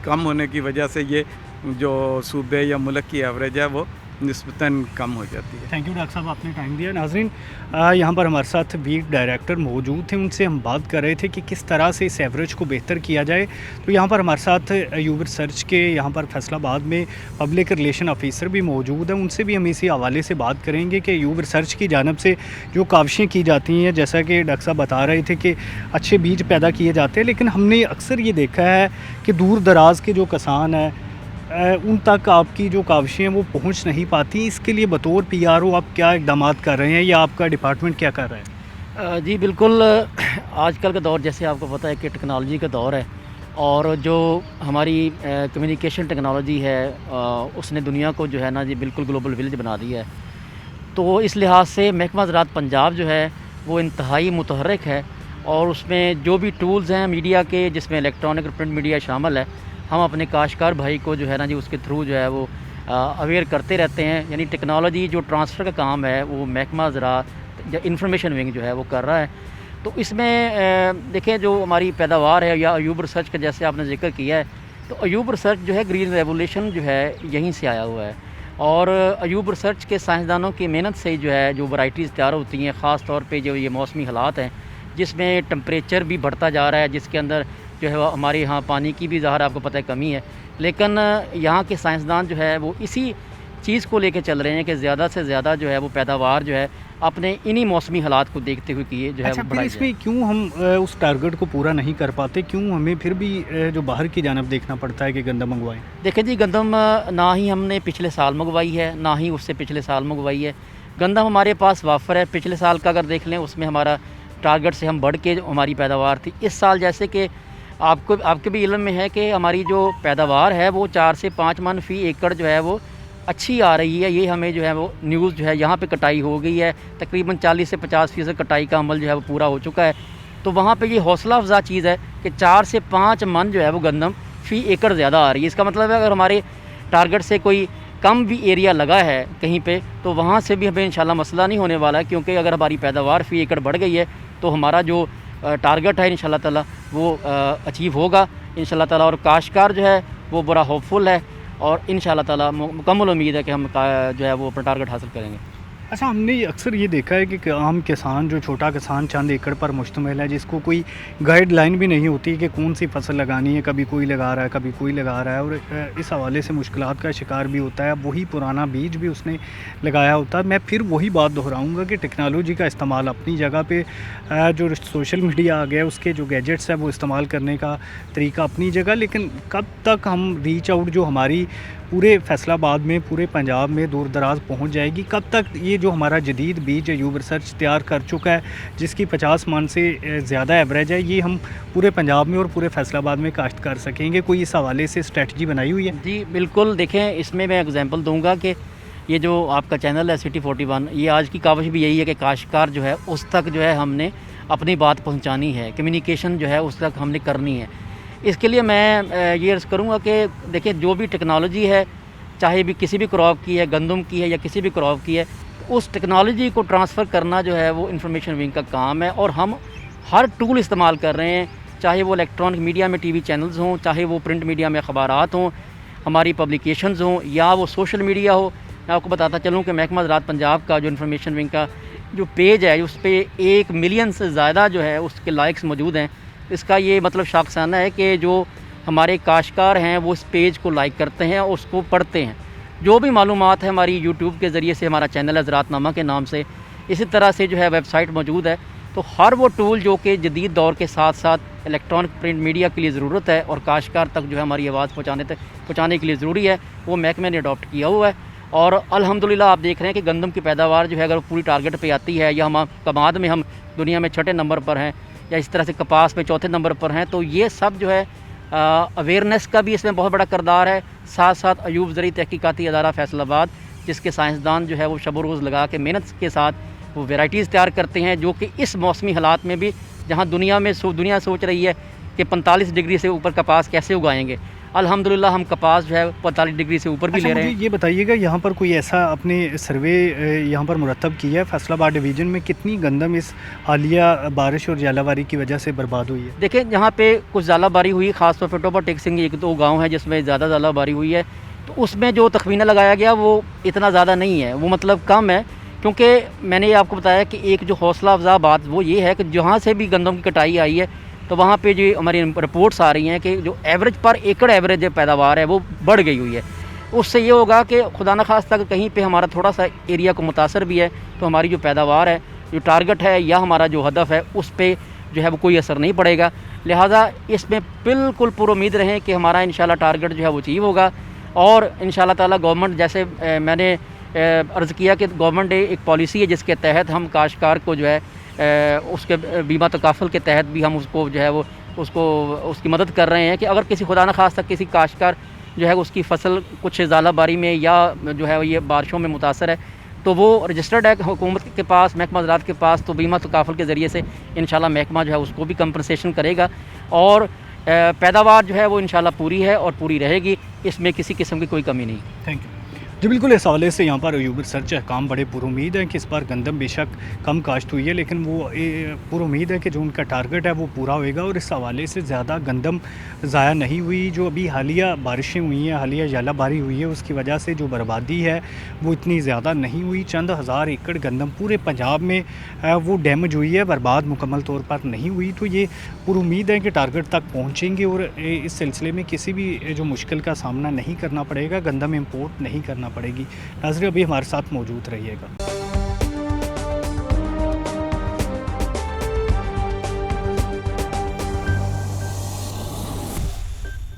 S4: कम होने की वजह से ये जो सूबे या मुल्क की एवरेज है वो निस्बतन कम हो जाती है।
S1: थैंक यू डॉक्टर साहब, आपने टाइम दिया। नाज़रीन, यहाँ पर हमारे साथ वीक डायरेक्टर मौजूद थे, उनसे हम बात कर रहे थे कि किस तरह से इस एवरेज को बेहतर किया जाए। तो यहाँ पर हमारे साथ अयूब रिसर्च के यहाँ पर फैसलाबाद में पब्लिक रिलेशन ऑफिसर भी मौजूद हैं, उनसे भी हम इसी हवाले से बात करेंगे कि अयूब रिसर्च की जानब से जो काविशें की जाती हैं, जैसा कि डॉक्टर साहब बता रहे थे कि अच्छे बीज पैदा किए जाते हैं, लेकिन हमने अक्सर ये देखा है कि दूर दराज के जो किसान हैं उन तक आपकी जो काविशें हैं वो पहुंच नहीं पाती। इसके लिए बतौर पीआरओ आप क्या इक़दाम कर रहे हैं या आपका डिपार्टमेंट क्या कर रहा है?
S5: जी बिल्कुल, आजकल का दौर जैसे आपको पता है कि टेक्नोलॉजी का दौर है, और जो हमारी कम्युनिकेशन टेक्नोलॉजी है उसने दुनिया को जो है ना जी बिल्कुल ग्लोबल विलेज बना दिया है। तो इस लिहाज से महकमा ज़राअत पंजाब जो है वो इंतहाई मुतहर्रिक है, और उसमें जो भी टूल्स हैं मीडिया के, जिसमें इलेक्ट्रॉनिक और प्रिंट मीडिया शामिल है, हम अपने काश्तकार भाई को जो है ना जी उसके थ्रू जो है वो अवेयर करते रहते हैं। यानी टेक्नोलॉजी जो ट्रांसफ़र का काम है वो महकमा ज़राअत या इंफॉर्मेशन विंग जो है वो कर रहा है। तो इसमें देखें जो हमारी पैदावार है या अयूब रिसर्च का जैसे आपने जिक्र किया है, तो अयूब रिसर्च जो है ग्रीन रेवोल्यूशन जो है यहीं से आया हुआ है, और अयूब रिसर्च के साइंसदानों की मेहनत से जो है जो वैराइटीज़ तैयार होती हैं, ख़ास तौर पे जो ये मौसमी हालात हैं जिसमें टम्परेचर भी बढ़ता जा रहा है, जिसके अंदर जो है हमारे यहाँ पानी की भी ज़ाहिर आपको पता है कमी है, लेकिन यहाँ के साइंसदान जो है वो इसी चीज़ को लेके चल रहे हैं कि ज़्यादा से ज़्यादा जो है वो पैदावार जो है अपने इन्हीं मौसमी हालात को देखते हुए किए जो है
S1: अच्छा,
S5: वो
S1: फिर
S5: बढ़ाई
S1: इसमें क्यों हम उस टारगेट को पूरा नहीं कर पाते? क्यों हमें फिर भी जो बाहर की जानब देखना पड़ता है कि गंदम मंगवाएं?
S5: देखें जी, गंदम ना ही हमने पिछले साल मंगवाई है, ना ही उससे पिछले साल मंगवाई है। गंदम हमारे पास वाफर है। पिछले साल का अगर देख लें उसमें हमारा टारगेट से हम बढ़ के हमारी पैदावार थी। इस साल जैसे कि आपके भी इल्म में है कि हमारी जो पैदावार है वो 4 से 5 मन फ़ी एकड़ जो है वो अच्छी आ रही है। ये हमें जो है वो न्यूज़ जो है यहाँ पे कटाई हो गई है, तकरीबन 40 से 50% कटाई का अमल जो है वो पूरा हो चुका है। तो वहाँ पे ये हौसला अफजा चीज़ है कि 4 से 5 मन जो है वो गंदम फ़ी एकड़ ज़्यादा आ रही है। इसका मतलब है अगर हमारे टारगेट से कोई कम भी एरिया लगा है कहीं पे, तो वहाँ से भी हमें इंशाल्लाह मसला नहीं होने वाला है, क्योंकि अगर हमारी पैदावार फ़ी एकड़ बढ़ गई है तो हमारा जो टारगेट है इंशाल्लाह ताला वो अचीव होगा इंशाल्लाह ताला। और काश्तकार जो है वो बड़ा होपफुल है, और इंशाल्लाह ताला मुकम्मल उम्मीद है कि हम जो है वो अपना टारगेट हासिल करेंगे।
S1: अच्छा, हमने अक्सर ये देखा है कि आम किसान, जो छोटा किसान चंद एकड़ पर मुश्तमिल है, जिसको कोई गाइडलाइन भी नहीं होती कि कौन सी फसल लगानी है, कभी कोई लगा रहा है कभी कोई लगा रहा है, और इस हवाले से मुश्किलात का शिकार भी होता है। वही पुराना बीज भी उसने लगाया होता है। मैं फिर वही बात दोहराऊंगा कि टेक्नोलॉजी का इस्तेमाल अपनी जगह पे, जो सोशल मीडिया आ गया उसके जो गैजेट्स है वो इस्तेमाल करने का तरीका अपनी जगह, लेकिन कब तक हम रीच आउट जो हमारी पूरे फैसलाबाद में, पूरे पंजाब में दूर दराज पहुंच जाएगी? कब तक ये जो हमारा जदीद बीज अयूब रिसर्च तैयार कर चुका है, जिसकी 50 मन से ज़्यादा एवरेज है, ये हम पूरे पंजाब में और पूरे फैसलाबाद में काश्त कर सकेंगे? कोई इस हवाले से स्ट्रेटजी बनाई हुई है?
S5: जी बिल्कुल, देखें इसमें मैं एग्जांपल दूंगा कि ये जो आपका चैनल है सिटी 41, ये आज की काविश भी यही है कि काश्तकार जो है उस तक जो है हमने अपनी बात पहुंचानी है, कम्युनिकेशन जो है उस तक हमने करनी है। इसके लिए मैं ये अर्ज़ करूँगा कि देखिए जो भी टेक्नोलॉजी है, चाहे भी किसी भी क्रॉप की है, गंदम की है या किसी भी क्रॉप की है, उस टेक्नोलॉजी को ट्रांसफ़र करना जो है वो इंफॉर्मेशन विंग का काम है। और हम हर टूल इस्तेमाल कर रहे हैं, चाहे वो इलेक्ट्रॉनिक मीडिया में टीवी चैनल्स हों, चाहे वो प्रिंट मीडिया में अखबारात हों, हमारी पब्लिकेशंस हों, या वो सोशल मीडिया हो। मैं आपको बताता चलूँ कि महकमा ज़राअत पंजाब का जो इंफॉर्मेशन विंग का जो पेज है उस पर 1 मिलियन से ज़्यादा जो है उसके लाइक्स मौजूद हैं। इसका ये मतलब शाखसाना है कि जो हमारे काश्तकार हैं वो इस पेज को लाइक करते हैं और उसको पढ़ते हैं। जो भी मालूमात है हमारी यूट्यूब के ज़रिए से, हमारा चैनल है ज़राअतनामा के नाम से, इसी तरह से जो है वेबसाइट मौजूद है। तो हर वो टूल जो कि जदीद दौर के साथ साथ इलेक्ट्रॉनिक प्रिंट मीडिया के लिए ज़रूरत है और काश्तकार तक जो है हमारी आवाज़ पहुँचाने के लिए ज़रूरी है, वो महकमे ने अडॉप्ट किया हुआ है। और अल्हम्दुलिल्लाह आप देख रहे हैं कि गंदम की पैदावार जो है अगर पूरी टारगेट पे आती है, या हम कमाद में हम दुनिया में 6ठे नंबर पर हैं, या इस तरह से कपास में 4थे नंबर पर हैं, तो ये सब जो है अवेयरनेस का भी इसमें बहुत बड़ा किरदार है। साथ साथ अयूब ज़री तहकीकाती अदारा फैसलाबाद, जिसके साइंसदान जो है वो शब रोज़ लगा के मेहनत के साथ वो वैराइटीज़ तैयार करते हैं, जो कि इस मौसमी हालात में भी, जहाँ दुनिया सोच रही है कि 45 डिग्री से ऊपर कपास कैसे उगाएंगे, अल्हम्दुलिल्लाह हम कपास जो है 45 डिग्री से ऊपर भी ले रहे हैं।
S1: ये बताइएगा, यहाँ पर कोई ऐसा आपने सर्वे यहाँ पर मुरतब किया है फैसलाबाद डिवीज़न में, कितनी गंदम इस हालिया बारिश और जालाबारी की वजह से बर्बाद हुई है?
S5: देखिए, यहाँ पे कुछ जालाबारी हुई, ख़ासतौर पर टोपा टेक सिंह 1-2 गाँव है जिसमें ज़्यादा जालाबारी हुई है। तो उसमें जो तखमीना लगाया गया वो इतना ज़्यादा नहीं है, वो मतलब कम है, क्योंकि मैंने आपको बताया कि एक जो हौसला अफजा बात वो ये है कि जहाँ से भी गंदम की कटाई आई है, तो वहाँ पे जो हमारी रिपोर्ट्स आ रही हैं कि जो एवरेज पर एकड़ एवरेज पैदावार है वो बढ़ गई हुई है। उससे ये होगा कि खुदा न खास्ता कहीं पे हमारा थोड़ा सा एरिया को मुतासर भी है, तो हमारी जो पैदावार है, जो टारगेट है या हमारा जो हदफ है, उस पर जो है वो कोई असर नहीं पड़ेगा। लिहाजा इसमें बिल्कुल पुरुमीद रहें कि हमारा इंशाल्लाह टारगेट जो है वो अचीव होगा। और इंशाल्लाह ताला गवर्नमेंट, जैसे मैंने अर्ज़ किया कि गवर्नमेंट एक पॉलिसी है जिसके तहत हम काश्तकार को जो है उसके बीमा तकाफुल के तहत भी हम उसको जो है वो उसकी मदद कर रहे हैं कि अगर किसी खुदा न खास्ता किसी काश्तकार जो है उसकी फसल कुछ ज़ालाबारी में या जो है ये बारिशों में मुतासर है, तो वो रजिस्टर्ड है हुकूमत के पास, महकमा ज़राअत के पास, तो बीमा तकाफुल के ज़रिए से इंशाल्लाह महकमा जो है उसको भी कंपनसेशन करेगा और पैदावार जो है वो इंशाल्लाह पूरी है और पूरी रहेगी, इसमें किसी किस्म की कोई कमी नहीं।
S1: थैंक यू जी। बिल्कुल, इस हवाले से यहाँ पर अयूब रिसर्च हकाम बड़े पुरुमीद हैं कि इस बार गंदम बेशक कम काश्त हुई है, लेकिन वो पुरुमीद है कि जो उनका टारगेट है वो पूरा होएगा और इस हवाले से ज़्यादा गंदम ज़ाया नहीं हुई। जो अभी हालिया बारिशें हुई हैं, हालिया जालाबारी हुई है, उसकी वजह से जो बर्बादी है वो इतनी ज़्यादा नहीं हुई। चंद हज़ार एकड़ गंदम पूरे पंजाब में वो डैमेज हुई है, बर्बाद मुकम्मल तौर पर नहीं हुई। तो ये पुरुमीद है कि टारगेट तक पहुँचेंगे और इस सिलसिले में किसी भी जो मुश्किल का सामना नहीं करना पड़ेगा, गंदम इम्पोर्ट नहीं करना पड़ेगी। नाज़रीन, अभी हमारे साथ मौजूद रहिएगा।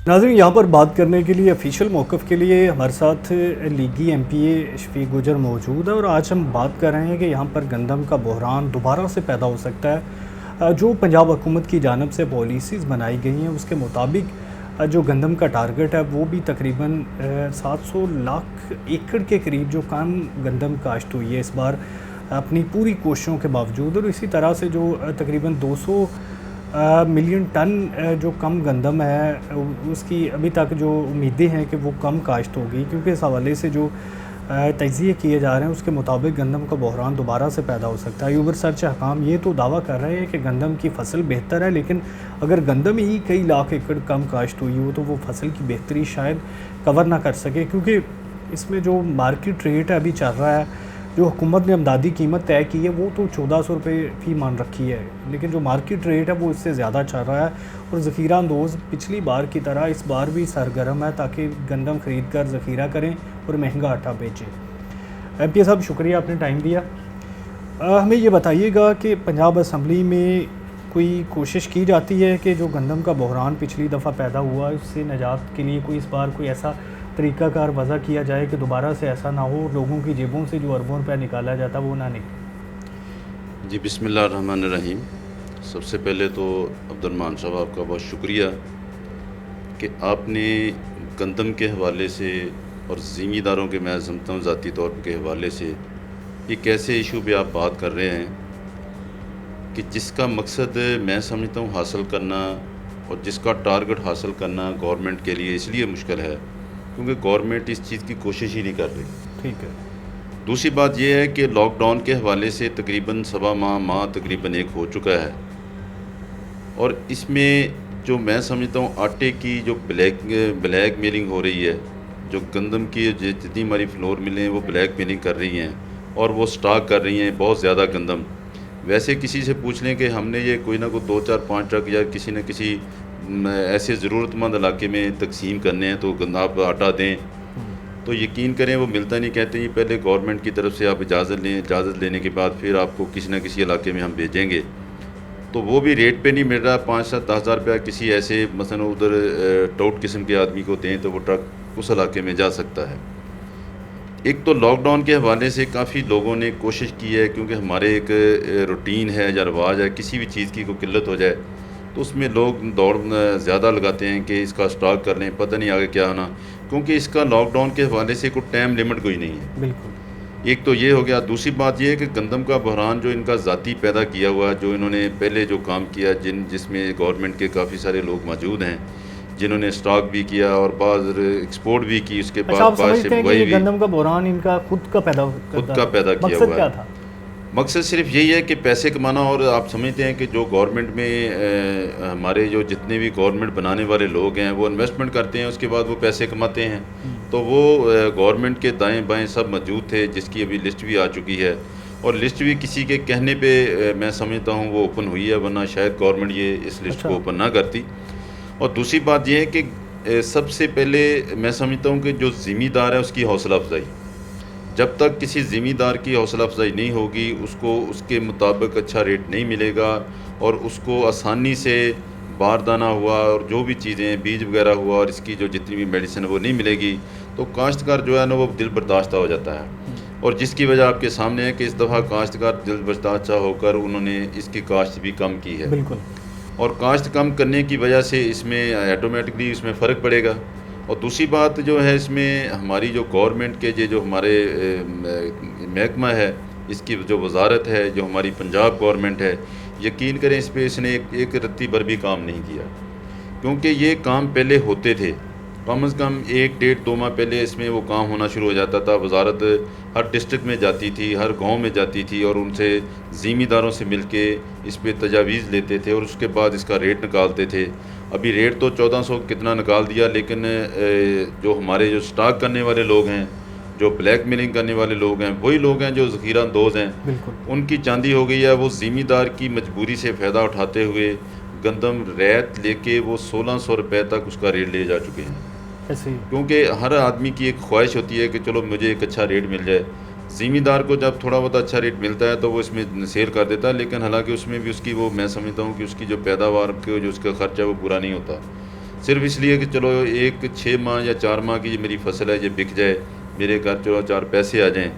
S1: नाज़रीन, यहाँ पर बात करने के लिए, ऑफिशियल मौक़िफ़ के लिए हमारे साथ लीगी MPA शफीक गुजर मौजूद है और आज हम बात कर रहे हैं कि यहाँ पर गंदम का बहरान दोबारा से पैदा हो सकता है। जो पंजाब हुकूमत की जानिब से पॉलिसीज़ बनाई गई हैं उसके मुताबिक जो गंदम का टारगेट है वो भी तकरीबन 700 लाख एकड़ के करीब जो कम गंदम काश्त हुई है इस बार अपनी पूरी कोशिशों के बावजूद, और इसी तरह से जो तकरीबन 200 मिलियन टन जो कम गंदम है उसकी अभी तक जो उम्मीदें हैं कि वो कम काश्त होगी, क्योंकि इस हवाले से जो तज्ज़िये किए जा रहे हैं उसके मुताबिक गंदम का बहरान दोबारा से पैदा हो सकता है। यूबर सर्च हकाम ये तो दावा कर रहे हैं कि गंदम की फसल बेहतर है, लेकिन अगर गंदम ही कई लाख एकड़ कम काश्त हुई हो तो वो फसल की बेहतरी शायद कवर ना कर सके, क्योंकि इसमें जो मार्केट रेट है अभी चल रहा है, जो हुकूमत ने अमदादी कीमत तय की है वो तो 1400 रुपये फ़ी मान रखी है, लेकिन जो मार्केट रेट है वो इससे ज़्यादा चल रहा है। और ज़ख़ीरा अंदोज़ पिछली बार की तरह इस बार भी सरगर्म है ताकि गंदम ख़रीद कर ज़ख़ीरा करें और महंगा आटा बेचें। MPA साहब, शुक्रिया आपने टाइम दिया। हमें ये बताइएगा कि पंजाब असम्बली में कोई कोशिश की जाती है कि जो गंदम का बहरान पिछली दफ़ा पैदा हुआ उससे निजात के लिए कोई इस बार कोई ऐसा तरीक़ाकार वज़ा किया जाए कि दोबारा से ऐसा ना हो, लोगों की जेबों से जो अरबों रुपया निकाला जाता वो ना निकले?
S6: जी, बिस्मिल्लाहिर्रहमानिर्रहीम। सबसे पहले तो अब्दुर्रहमान साहब आपका बहुत शुक्रिया कि आपने गंदम के हवाले से और ज़िम्मेदारों के, मैं समझता हूँ ज़ाती तौर के हवाले से एक ऐसे इशू पे आप बात कर रहे हैं कि जिसका मकसद मैं समझता हूँ हासिल करना और जिसका टारगेट हासिल करना गवर्नमेंट के लिए इसलिए मुश्किल है क्योंकि गवर्नमेंट इस चीज़ की कोशिश ही नहीं कर रही।
S1: ठीक है।
S6: दूसरी बात यह है कि लॉकडाउन के हवाले से तकरीबन सवा माह तकरीबन एक हो चुका है और इसमें जो मैं समझता हूँ आटे की जो ब्लैक मेलिंग हो रही है, जो गंदम की जितनी हमारी फ्लोर मिलें वो ब्लैक मेलिंग कर रही हैं और वो स्टॉक कर रही हैं बहुत ज़्यादा गंदम। वैसे किसी से पूछ लें कि हमने ये कोई ना कोई 2, 4, 5 ट्रक या किसी न किसी ऐसे ज़रूरतमंद इलाके में तकसीम करने हैं तो आप आटा दें, तो यकीन करें वो मिलता नहीं। कहते हैं पहले गवर्नमेंट की तरफ से आप इजाज़त लें, इजाज़त लेने के बाद फिर आपको किसी न किसी इलाके में हम भेजेंगे, तो वो भी रेट पे नहीं मिल रहा। 5-7-10 हज़ार रुपया किसी ऐसे मसलन उधर टाउट किस्म के आदमी को दें तो वो ट्रक उस इलाके में जा सकता है। एक तो लॉकडाउन के हवाले से काफ़ी लोगों ने कोशिश की है, क्योंकि हमारे एक रूटीन है या रवाज है, किसी भी चीज़ की कोई किल्लत हो जाए तो उसमें लोग दौड़ ज़्यादा लगाते हैं कि इसका स्टॉक कर लें, पता नहीं आगे क्या होना, क्योंकि इसका लॉकडाउन के हवाले से कोई टाइम लिमिट कोई नहीं है।
S1: बिल्कुल।
S6: एक तो ये हो गया। दूसरी बात ये है कि गंदम का बहरान जो इनका ज़ाती पैदा किया हुआ, जो इन्होंने पहले जो काम किया, जिसमें गवर्नमेंट के काफ़ी सारे लोग मौजूद हैं जिन्होंने स्टॉक भी किया और बाद एक्सपोर्ट भी की, उसके
S1: अच्छा,
S6: बाद
S1: आप समझते हैं कि ये गंदम का बहरान इनका खुद का पैदा
S6: किया
S1: मकसद
S6: हुआ
S1: क्या
S6: है।
S1: था?
S6: मकसद सिर्फ यही है कि पैसे कमाना। और आप समझते हैं कि जो गवर्नमेंट में हमारे जो जितने भी गवर्नमेंट बनाने वाले लोग हैं वो इन्वेस्टमेंट करते हैं, उसके बाद वो पैसे कमाते हैं। तो वो गवर्नमेंट के दाएं बाएं सब मौजूद थे, जिसकी अभी लिस्ट भी आ चुकी है, और लिस्ट भी किसी के कहने पे मैं समझता हूँ वो ओपन हुई है, वरना शायद गवर्नमेंट ये इस लिस्ट को ओपन ना करती। और दूसरी बात यह है कि सबसे पहले मैं समझता हूँ कि जो ज़िम्मेदार है उसकी हौसला अफजाई, जब तक किसी ज़िम्मेदार की हौसला अफजाई नहीं होगी, उसको उसके मुताबिक अच्छा रेट नहीं मिलेगा और उसको आसानी से बारदाना हुआ और जो भी चीज़ें बीज वगैरह हुआ और इसकी जो जितनी भी मेडिसिन वो नहीं मिलेगी, तो काश्तकार जो है ना वो दिल बर्दाश्त हो जाता है। और जिसकी वजह आपके सामने है कि इस दफ़ा काश्तकार दिल बर्दाश्त होकर उन्होंने इसकी काश्त भी कम की है।
S1: बिल्कुल।
S6: और काश्त कम करने की वजह से इसमें ऑटोमेटिकली इसमें फ़र्क पड़ेगा। और दूसरी बात जो है, इसमें हमारी जो गवर्नमेंट के जो हमारे महकमा है, इसकी जो वजारत है, जो हमारी पंजाब गवर्नमेंट है, यकीन करें इस पर इसने एक रत्ती भर भी काम नहीं किया, क्योंकि ये काम पहले होते थे। कम से कम 1-1.5-2 माह पहले इसमें वो काम होना शुरू हो जाता था। वजारत हर डिस्ट्रिक्ट में जाती थी, हर गांव में जाती थी और उनसे ज़िम्मेदारों से मिलके इस पे तजावीज़ लेते थे और उसके बाद इसका रेट निकालते थे। अभी रेट तो 1400 कितना निकाल दिया, लेकिन जो हमारे जो स्टॉक करने वाले लोग हैं, जो ब्लैक मेलिंग करने वाले लोग हैं, वही लोग हैं जो ज़ख़ीरा अंदोज़ हैं, उनकी चांदी हो गई है। वो ज़िम्मेदार की मजबूरी से फ़ायदा उठाते हुए गंदम रैत लेके वो 1600 रुपये तक उसका रेट ले जा चुके हैं। क्योंकि हर आदमी की एक ख्वाहिश होती है कि चलो मुझे एक अच्छा रेट मिल जाए। ज़िम्मेदार को जब थोड़ा बहुत अच्छा रेट मिलता है तो वो इसमें सेल कर देता है, लेकिन हालांकि उसमें भी उसकी वो मैं समझता हूँ कि उसकी जो पैदावार के जो उसका खर्चा है वो पूरा नहीं होता, सिर्फ इसलिए कि चलो एक 6 माह या 4 माह की मेरी फसल है ये बिक जाए, मेरे घर चलो 4 पैसे आ जाएँ।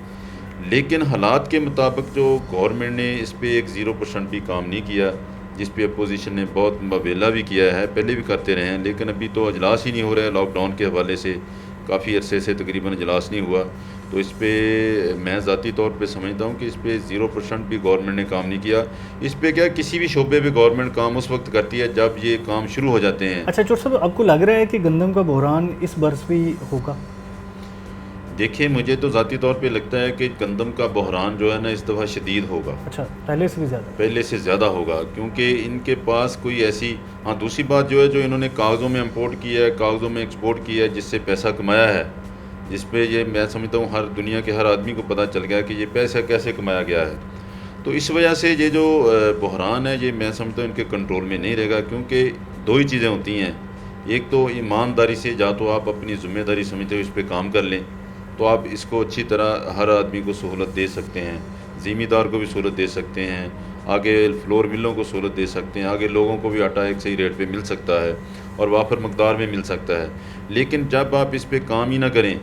S6: लेकिन हालात के मुताबिक जो गवर्नमेंट ने इस पर एक 0% भी काम नहीं किया, जिस पे अपोजिशन ने बहुत मवेला भी किया है, पहले भी करते रहे हैं, लेकिन अभी तो अजलास ही नहीं हो रहा है। लॉकडाउन के हवाले से काफ़ी अरसे से तकरीबन अजलास नहीं हुआ, तो इस पे मैं ज़ाती तौर पे समझता हूँ कि इस पे 0% भी गवर्नमेंट ने काम नहीं किया। इस पे क्या किसी भी शोबे पे गवर्नमेंट काम उस वक्त करती है जब ये काम शुरू हो जाते हैं।
S1: अच्छा चोट साहब, आपको लग रहा है कि गंदम का बहरान इस बरस भी होगा?
S6: देखिए, मुझे तो ज़ाती तौर पे लगता है कि गंदम का बहरान जो है ना इस दफ़ा शदीद होगा।
S1: अच्छा, पहले से भी ज़्यादा?
S6: पहले से ज़्यादा होगा, क्योंकि इनके पास कोई ऐसी दूसरी बात जो है, जो इन्होंने कागज़ों में इंपोर्ट किया है, कागज़ों में एक्सपोर्ट किया है, जिससे पैसा कमाया है, जिस पे ये मैं समझता हूँ हर दुनिया के हर आदमी को पता चल गया कि ये पैसा कैसे कमाया गया है। तो इस वजह से ये जो बहरान है ये मैं समझता हूँ इनके कंट्रोल में नहीं रहेगा, क्योंकि 2 ही चीज़ें होती हैं। एक तो ईमानदारी से या तो आप अपनी ज़िम्मेदारी समझते हो इस पर काम कर लें, तो आप इसको अच्छी तरह हर आदमी को सहूलत दे सकते हैं, ज़िम्मेदार को भी सहूलत दे सकते हैं, आगे फ्लोर मिलों को सहूलत दे सकते हैं, आगे लोगों को भी आटा एक सही रेट पे मिल सकता है और वाफर मकदार में मिल सकता है। लेकिन जब आप इस पे काम ही ना करें,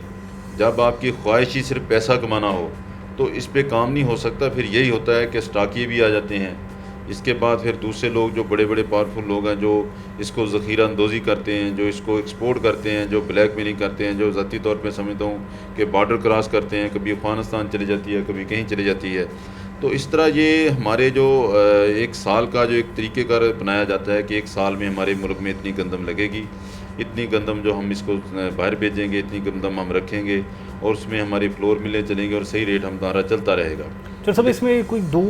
S6: जब आपकी ख्वाहिश ही सिर्फ पैसा कमाना हो, तो इस पे काम नहीं हो सकता। फिर यही होता है कि स्टॉकिए भी आ जाते हैं, इसके बाद फिर दूसरे लोग जो बड़े बड़े पावरफुल लोग हैं जो इसको ज़ख़ीरा अंदोज़ी करते हैं, जो इसको एक्सपोर्ट करते हैं, जो ब्लैक मेलिंग करते हैं, जो ज़ाती तौर पे समझता हूँ कि बॉर्डर क्रॉस करते हैं, कभी अफ़गानिस्तान चली जाती है, कभी कहीं चली जाती है। तो इस तरह ये हमारे जो 1 साल का जो एक तरीक़ेकार अपनाया जाता है कि 1 साल में हमारे मुल्क में इतनी गंदम लगेगी, इतनी गंदम जो हम इसको बाहर भेजेंगे, इतनी गंदम हम रखेंगे और उसमें हमारी फ्लोर मिलें चलेंगे और सही रेट हमारा चलता रहेगा।
S1: तो सब इसमें कोई 2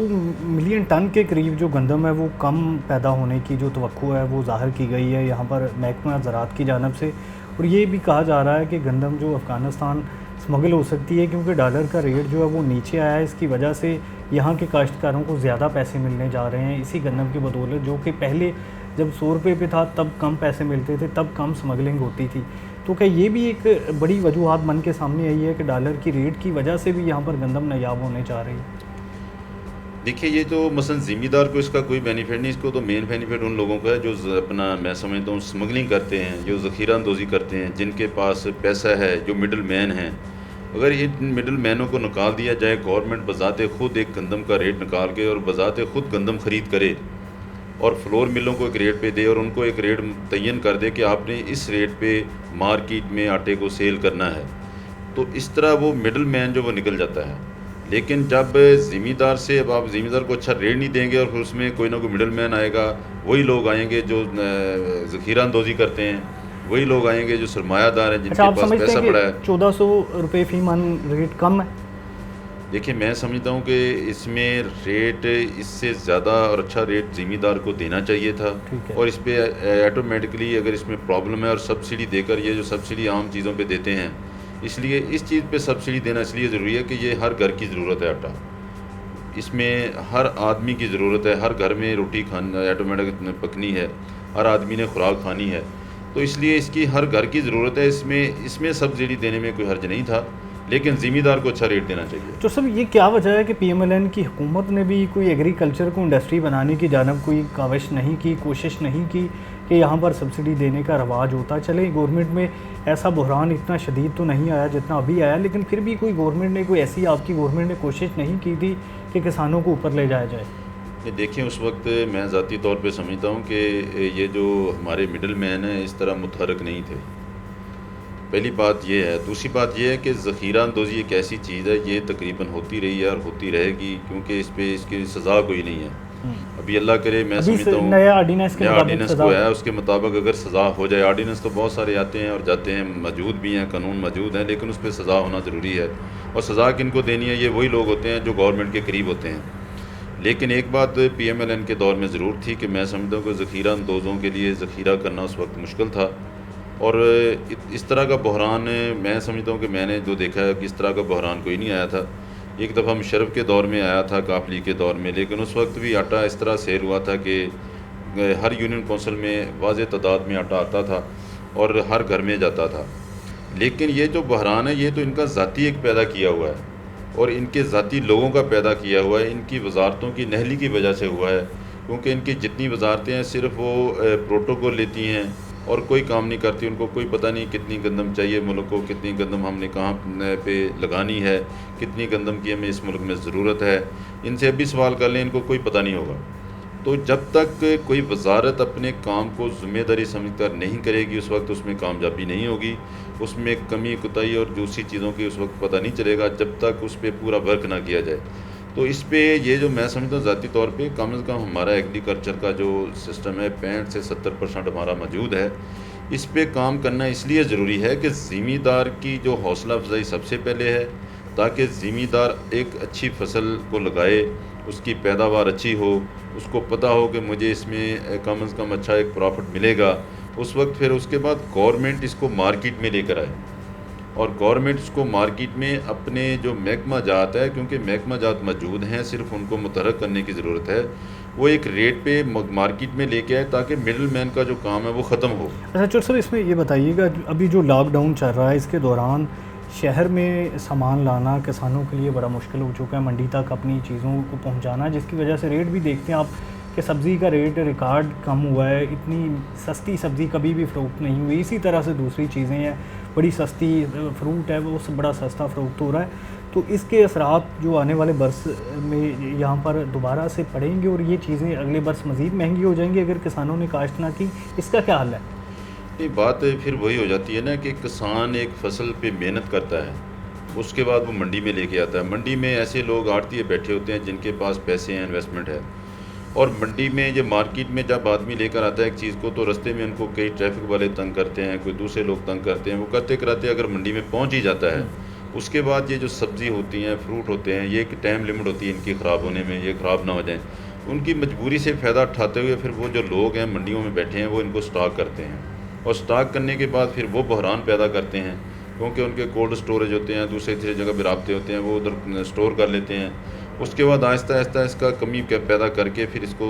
S1: मिलियन टन के करीब जो गंदम है वो कम पैदा होने की जो तवक्को है वो ज़ाहिर की गई है यहाँ पर महकमा ज़राअत की जानिब से। और ये भी कहा जा रहा है कि गंदम जो अफ़गानिस्तान स्मगल हो सकती है, क्योंकि डॉलर का रेट जो है वो नीचे आया है, इसकी वजह से यहाँ के काश्तकारों को ज़्यादा पैसे मिलने जा रहे हैं इसी गंदम की बदौलत, जो कि पहले जब 100 रुपये पे था तब कम पैसे मिलते थे, तब कम स्मगलिंग होती थी। तो तो क्या ये भी एक बड़ी वजूहत बन के सामने आई है कि डॉलर की रेट की वजह से भी यहाँ पर गंदम नायाब होने जा रही है?
S6: देखिए, ये तो मसलन ज़िम्मेदार को इसका कोई बेनिफिट नहीं, इसको तो मेन बेनिफिट उन लोगों का है जो अपना, मैं समझता हूँ, स्मगलिंग करते हैं, जो ज़ख़ीरा अंदोज़ी करते हैं, जिनके पास पैसा है, जो मिडल मैन हैं। अगर इन मिडल मैनों को निकाल दिया जाए, गवर्नमेंट बज़ाते ख़ुद एक गंदम का रेट निकाल के और बज़ाते ख़ुद गंदम ख़रीद करे और फ्लोर मिलों को एक रेट पे दे और उनको एक रेट तयन कर दे कि आपने इस रेट पे मार्केट में आटे को सेल करना है, तो इस तरह वो मिडल मैन जो वो निकल जाता है। लेकिन जब ज़िम्मेदार से, अब आप ज़िम्मेदार को अच्छा रेट नहीं देंगे और फिर उसमें कोई ना कोई मिडल मैन आएगा, वही लोग आएंगे जो ज़ख़ीरा अंदोज़ी करते हैं, वही लोग आएंगे जो सरमायादार हैं, जिनके
S1: अच्छा, आप
S6: पास
S1: समझते
S6: पैसा
S1: हैं
S6: पड़ा
S1: कि
S6: है।
S1: 1400 रुपये फ़ी मन रेट कम है?
S6: देखिए, मैं समझता हूँ कि इसमें रेट इससे ज़्यादा और अच्छा रेट ज़िम्मेदार को देना चाहिए था।
S1: ठीक है।
S6: और इस पे ऑटोमेटिकली अगर इसमें प्रॉब्लम है और सब्सिडी देकर, ये जो सब्सिडी आम चीज़ों पे देते हैं, इसलिए इस चीज़ पे सब्सिडी देना इसलिए ज़रूरी है कि ये हर घर की ज़रूरत है आटा, इसमें हर आदमी की ज़रूरत है, हर घर में रोटी खाना ऑटोमेटिक पकनी है, हर आदमी ने खुराक खानी है, तो इसलिए इसकी हर घर की ज़रूरत है। इसमें सब्सिडी देने में कोई हर्ज नहीं था, लेकिन ज़िम्मेदार को अच्छा रेट देना चाहिए।
S1: तो सब ये क्या वजह है कि PMLN की हुकूमत ने भी कोई एग्रीकल्चर को इंडस्ट्री बनाने की जानब कोई काविश नहीं की, कोशिश नहीं की कि यहाँ पर सब्सिडी देने का रवाज होता चले? गवर्नमेंट में ऐसा बहरान इतना शदीद तो नहीं आया जितना अभी आया, लेकिन फिर भी कोई गवर्नमेंट ने, कोई ऐसी आपकी गवर्नमेंट ने कोशिश नहीं की थी कि किसानों को ऊपर ले जाया जाए?
S6: ये देखिए, उस वक्त मैं ज़ाती तौर पे समझता हूँ कि ये जो हमारे मिडल मैन हैं इस तरह मुतहरक नहीं थे, पहली बात ये है। दूसरी बात ये है कि ज़ख़ीरा अंदोज़ी एक ऐसी चीज़ है, ये तकरीबन होती रही है और होती रहेगी, क्योंकि इस पे इसकी सज़ा कोई नहीं है। अभी अल्लाह करे, मैं समझता हूँ
S1: नया ऑर्डिनेंस के मुताबिक
S6: ऑर्डिनेंस
S1: सज़ा
S6: को है, उसके मुताबिक अगर सज़ा हो जाए, ऑर्डिनेंस तो बहुत सारे आते हैं और जाते हैं, मौजूद भी हैं, कानून मौजूद हैं, लेकिन उस पर सज़ा होना ज़रूरी है। और सज़ा किन को देनी है, ये वही लोग होते हैं जो गवर्नमेंट के करीब होते हैं। लेकिन एक बात PMLN के दौर में ज़रूर थी कि मैं समझता हूँ कि ज़ख़ीरा अंदोज़ों के लिए ज़ख़ीरा करना उस वक्त मुश्किल था, और इस तरह का बहरान मैं समझता हूँ कि मैंने जो देखा है कि इस तरह का बहरान कोई नहीं आया था। एक दफ़ा मुशर्रफ के दौर में आया था, काफली के दौर में, लेकिन उस वक्त भी आटा इस तरह सेल हुआ था कि हर यूनियन कौंसिल में वाज़े तादाद में आटा आता था और हर घर में जाता था। लेकिन ये जो बहरान है, ये तो इनका ज़ाती एक पैदा किया हुआ है और इनके ज़ाती लोगों का पैदा किया हुआ है, इनकी वजारतों की नहली की वजह से हुआ है, क्योंकि इनकी जितनी वजारतें हैं सिर्फ वो प्रोटोकॉल लेती हैं और कोई काम नहीं करती। उनको कोई पता नहीं कितनी गंदम चाहिए मुल्क को, कितनी गंदम हमने कहाँ पे लगानी है, कितनी गंदम की हमें इस मुल्क में ज़रूरत है। इनसे अभी सवाल कर लें, इनको कोई पता नहीं होगा। तो जब तक कोई वजारत अपने काम को ज़िम्मेदारी समझकर नहीं करेगी, उस वक्त उसमें कामयाबी नहीं होगी, उसमें कमी कुताई और दूसरी चीज़ों की उस वक्त पता नहीं चलेगा जब तक उस पर पूरा वर्क ना किया जाए। तो इस पे ये जो मैं समझता हूँ ज़ाती तौर पे कम से कम हमारा एग्रीकल्चर का जो सिस्टम है 65 से 70% हमारा मौजूद है। इस पे काम करना इसलिए ज़रूरी है कि ज़िम्मेदार की जो हौसला अफजाई सबसे पहले है, ताकि ज़िम्मेदार एक अच्छी फसल को लगाए, उसकी पैदावार अच्छी हो, उसको पता हो कि मुझे इसमें कम से कम अच्छा एक प्रॉफिट मिलेगा। उस वक्त फिर उसके बाद गवर्नमेंट इसको मार्केट में लेकर आए और गवर्नमेंट इसको मार्केट में अपने जो महकमा जात है, क्योंकि महकमा जात मौजूद हैं, सिर्फ उनको मुतहरक करने की ज़रूरत है, वो एक रेट पे मार्केट में लेके आए ताकि मिडल मैन का जो काम है वो ख़त्म हो।
S1: अच्छा चौधरी साहब, इसमें ये बताइएगा, अभी जो लॉकडाउन चल रहा है इसके दौरान शहर में सामान लाना किसानों के लिए बड़ा मुश्किल हो चुका है, मंडी तक अपनी चीज़ों को पहुंचाना, जिसकी वजह से रेट भी देखते हैं आप कि सब्ज़ी का रेट रिकॉर्ड कम हुआ है। इतनी सस्ती सब्ज़ी कभी भी फ़रोख्त नहीं हुई। इसी तरह से दूसरी चीज़ें हैं, बड़ी सस्ती फ्रूट है वो बड़ा सस्ता फ़रोख्त हो रहा है। तो इसके असरात जो आने वाले बरस में यहाँ पर दोबारा से पड़ेंगे और ये चीज़ें अगले बरस मज़ीद महंगी हो जाएंगी अगर किसानों ने काश्त ना की। इसका क्या हल है?
S6: ये बात फिर वही हो जाती है ना कि किसान एक फसल पे मेहनत करता है, उसके बाद वो मंडी में लेके आता है। मंडी में ऐसे लोग आड़तिए बैठे होते हैं जिनके पास पैसे हैं, इन्वेस्टमेंट है, और मंडी में ये मार्केट में जब आदमी लेकर आता है एक चीज़ को, तो रास्ते में उनको कई ट्रैफिक वाले तंग करते हैं, कोई दूसरे लोग तंग करते हैं। वो करते कराते अगर मंडी में पहुंच ही जाता है, उसके बाद ये जो सब्ज़ी होती हैं, फ्रूट होते हैं, ये एक टाइम लिमिट होती है इनकी ख़राब होने में, ये ख़राब ना हो जाए। उनकी मजबूरी से फ़ायदा उठाते हुए फिर वो जो लोग हैं मंडियों में बैठे हैं वो इनको स्टॉक करते हैं, और स्टॉक करने के बाद फिर वो बहरान पैदा करते हैं, क्योंकि उनके कोल्ड स्टोरेज होते हैं, दूसरी तीसरी जगह भी राब्ते होते हैं, वो उधर स्टोर कर लेते हैं। उसके बाद आहिस्ता आहिस्ता इसका कमी पैदा करके फिर इसको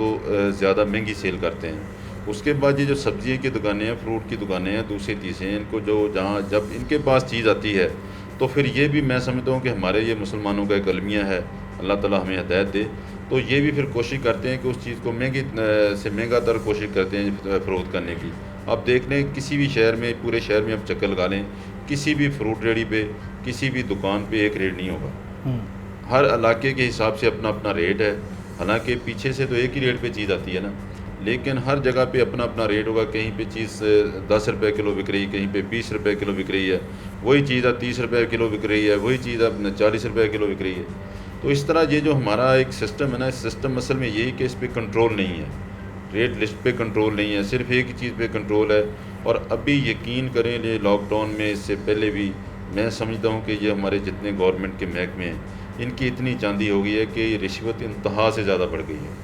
S6: ज़्यादा महंगी सेल करते हैं। उसके बाद ये जो सब्जी की दुकानें हैं, फ्रूट की दुकानें हैं, दूसरी तीसरी हैं, इनको जो जहाँ जब इनके पास चीज़ आती है तो फिर ये भी मैं समझता हूँ कि हमारे ये मुसलमानों का एक अलमिया है, अल्लाह ताला हमें हिदायत दे, तो ये भी फिर कोशिश करते हैं कि उस चीज़ को महंगी से महंगा तर कोशिश करते हैं फ़रोख्त करने की। आप देख लें किसी भी शहर में, पूरे शहर में आप चक्कर लगा लें, किसी भी फ्रूट रेडी पे, किसी भी दुकान पे एक रेट नहीं होगा। हर इलाके के हिसाब से अपना अपना रेट है। हालांकि पीछे से तो एक ही रेट पे चीज़ आती है ना, लेकिन हर जगह पे अपना अपना रेट होगा। कहीं पे चीज़ 10 रुपये किलो बिक रही है, कहीं पे 20 रुपये किलो बिक रही है, वही चीज़ अब 30 रुपये किलो बिक रही है, वही चीज़ अब 40 रुपये किलो बिक रही है। तो इस तरह ये जो हमारा एक सिस्टम है ना, इस सिस्टम असल में यही कि इस पर कंट्रोल नहीं है, रेट लिस्ट पे कंट्रोल नहीं है, सिर्फ एक ही चीज़ पे कंट्रोल है। और अभी यकीन करें, ये लॉकडाउन में इससे पहले भी मैं समझता हूँ कि ये हमारे जितने गवर्नमेंट के महकमे हैं, इनकी इतनी चांदी हो गई है कि रिश्वत इंतहा से ज़्यादा बढ़ गई है।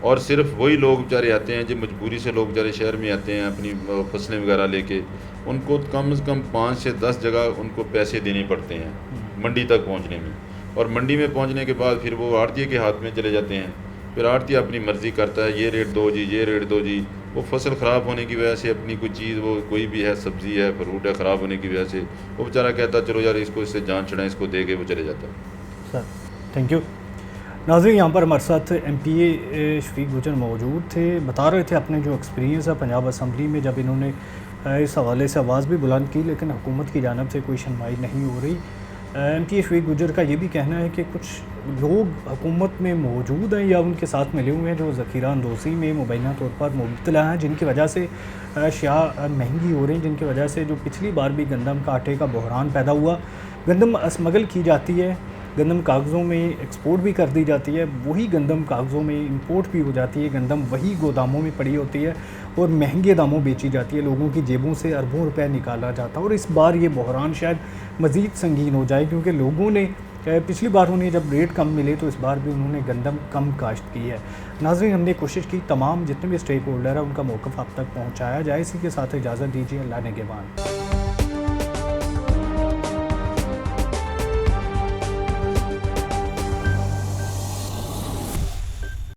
S6: और सिर्फ वही लोग बेचारे आते हैं जो मजबूरी से लोग बेचारे शहर में आते हैं अपनी फसलें वगैरह लेके, उनको कम से कम 5 से 10 जगह उनको पैसे देने पड़ते हैं मंडी तक पहुंचने में। और मंडी में पहुंचने के बाद फिर वो आड़तिये के हाथ में चले जाते हैं। फिर आड़तिया अपनी मर्ज़ी करता है, ये रेट दो जी, ये रेट दो जी। वो फसल ख़राब होने की वजह से अपनी कोई चीज़, वो कोई भी है, सब्ज़ी है, फ्रूट है, ख़राब होने की वजह से वो बेचारा कहता चलो यार इसको, इससे जान छुड़ाएं, इसको दे के वो चले जाता है।
S1: Sir thank you. नाज़रीन, यहाँ पर हमारे साथ MPA शफीक गुजर मौजूद थे, बता रहे थे अपने जो एक्सपीरियंस है पंजाब असम्बली में, जब इन्होंने इस हवाले से आवाज़ भी बुलंद की लेकिन हुकूमत की जानिब से कोई सुनवाई नहीं हो रही। MPA शफीक गुजर का ये भी कहना है कि कुछ लोग हुकूमत में मौजूद हैं या उनके साथ मिले हुए हैं जो ज़ख़ीरा अंदोज़ी में मुबैना तौर पर मुब्तला हैं, जिनकी वजह से अशिया महंगी हो रही हैं, जिनकी वजह से जो पिछली बार भी गंदम का आटे का बहरान पैदा हुआ, गंदम स्मगल की जाती है, गंदम कागज़ों में एक्सपोर्ट भी कर दी जाती है, वही गंदम कागज़ों में इंपोर्ट भी हो जाती है, गंदम वही गोदामों में पड़ी होती है और महंगे दामों बेची जाती है, लोगों की जेबों से अरबों रुपए निकाला जाता है। और इस बार ये बहरान शायद मज़ीद संगीन हो जाए, क्योंकि लोगों ने पिछली बार उन्हें जब रेट कम मिले तो इस बार भी उन्होंने गंदम कम काश्त की है। नाज़रीन, हमने कोशिश की तमाम जितने भी स्टेक होल्डर है उनका मौक़िफ़ आप तक पहुँचाया जाए। इसी के साथ इजाज़त दीजिए, अल्लाह निगहबान।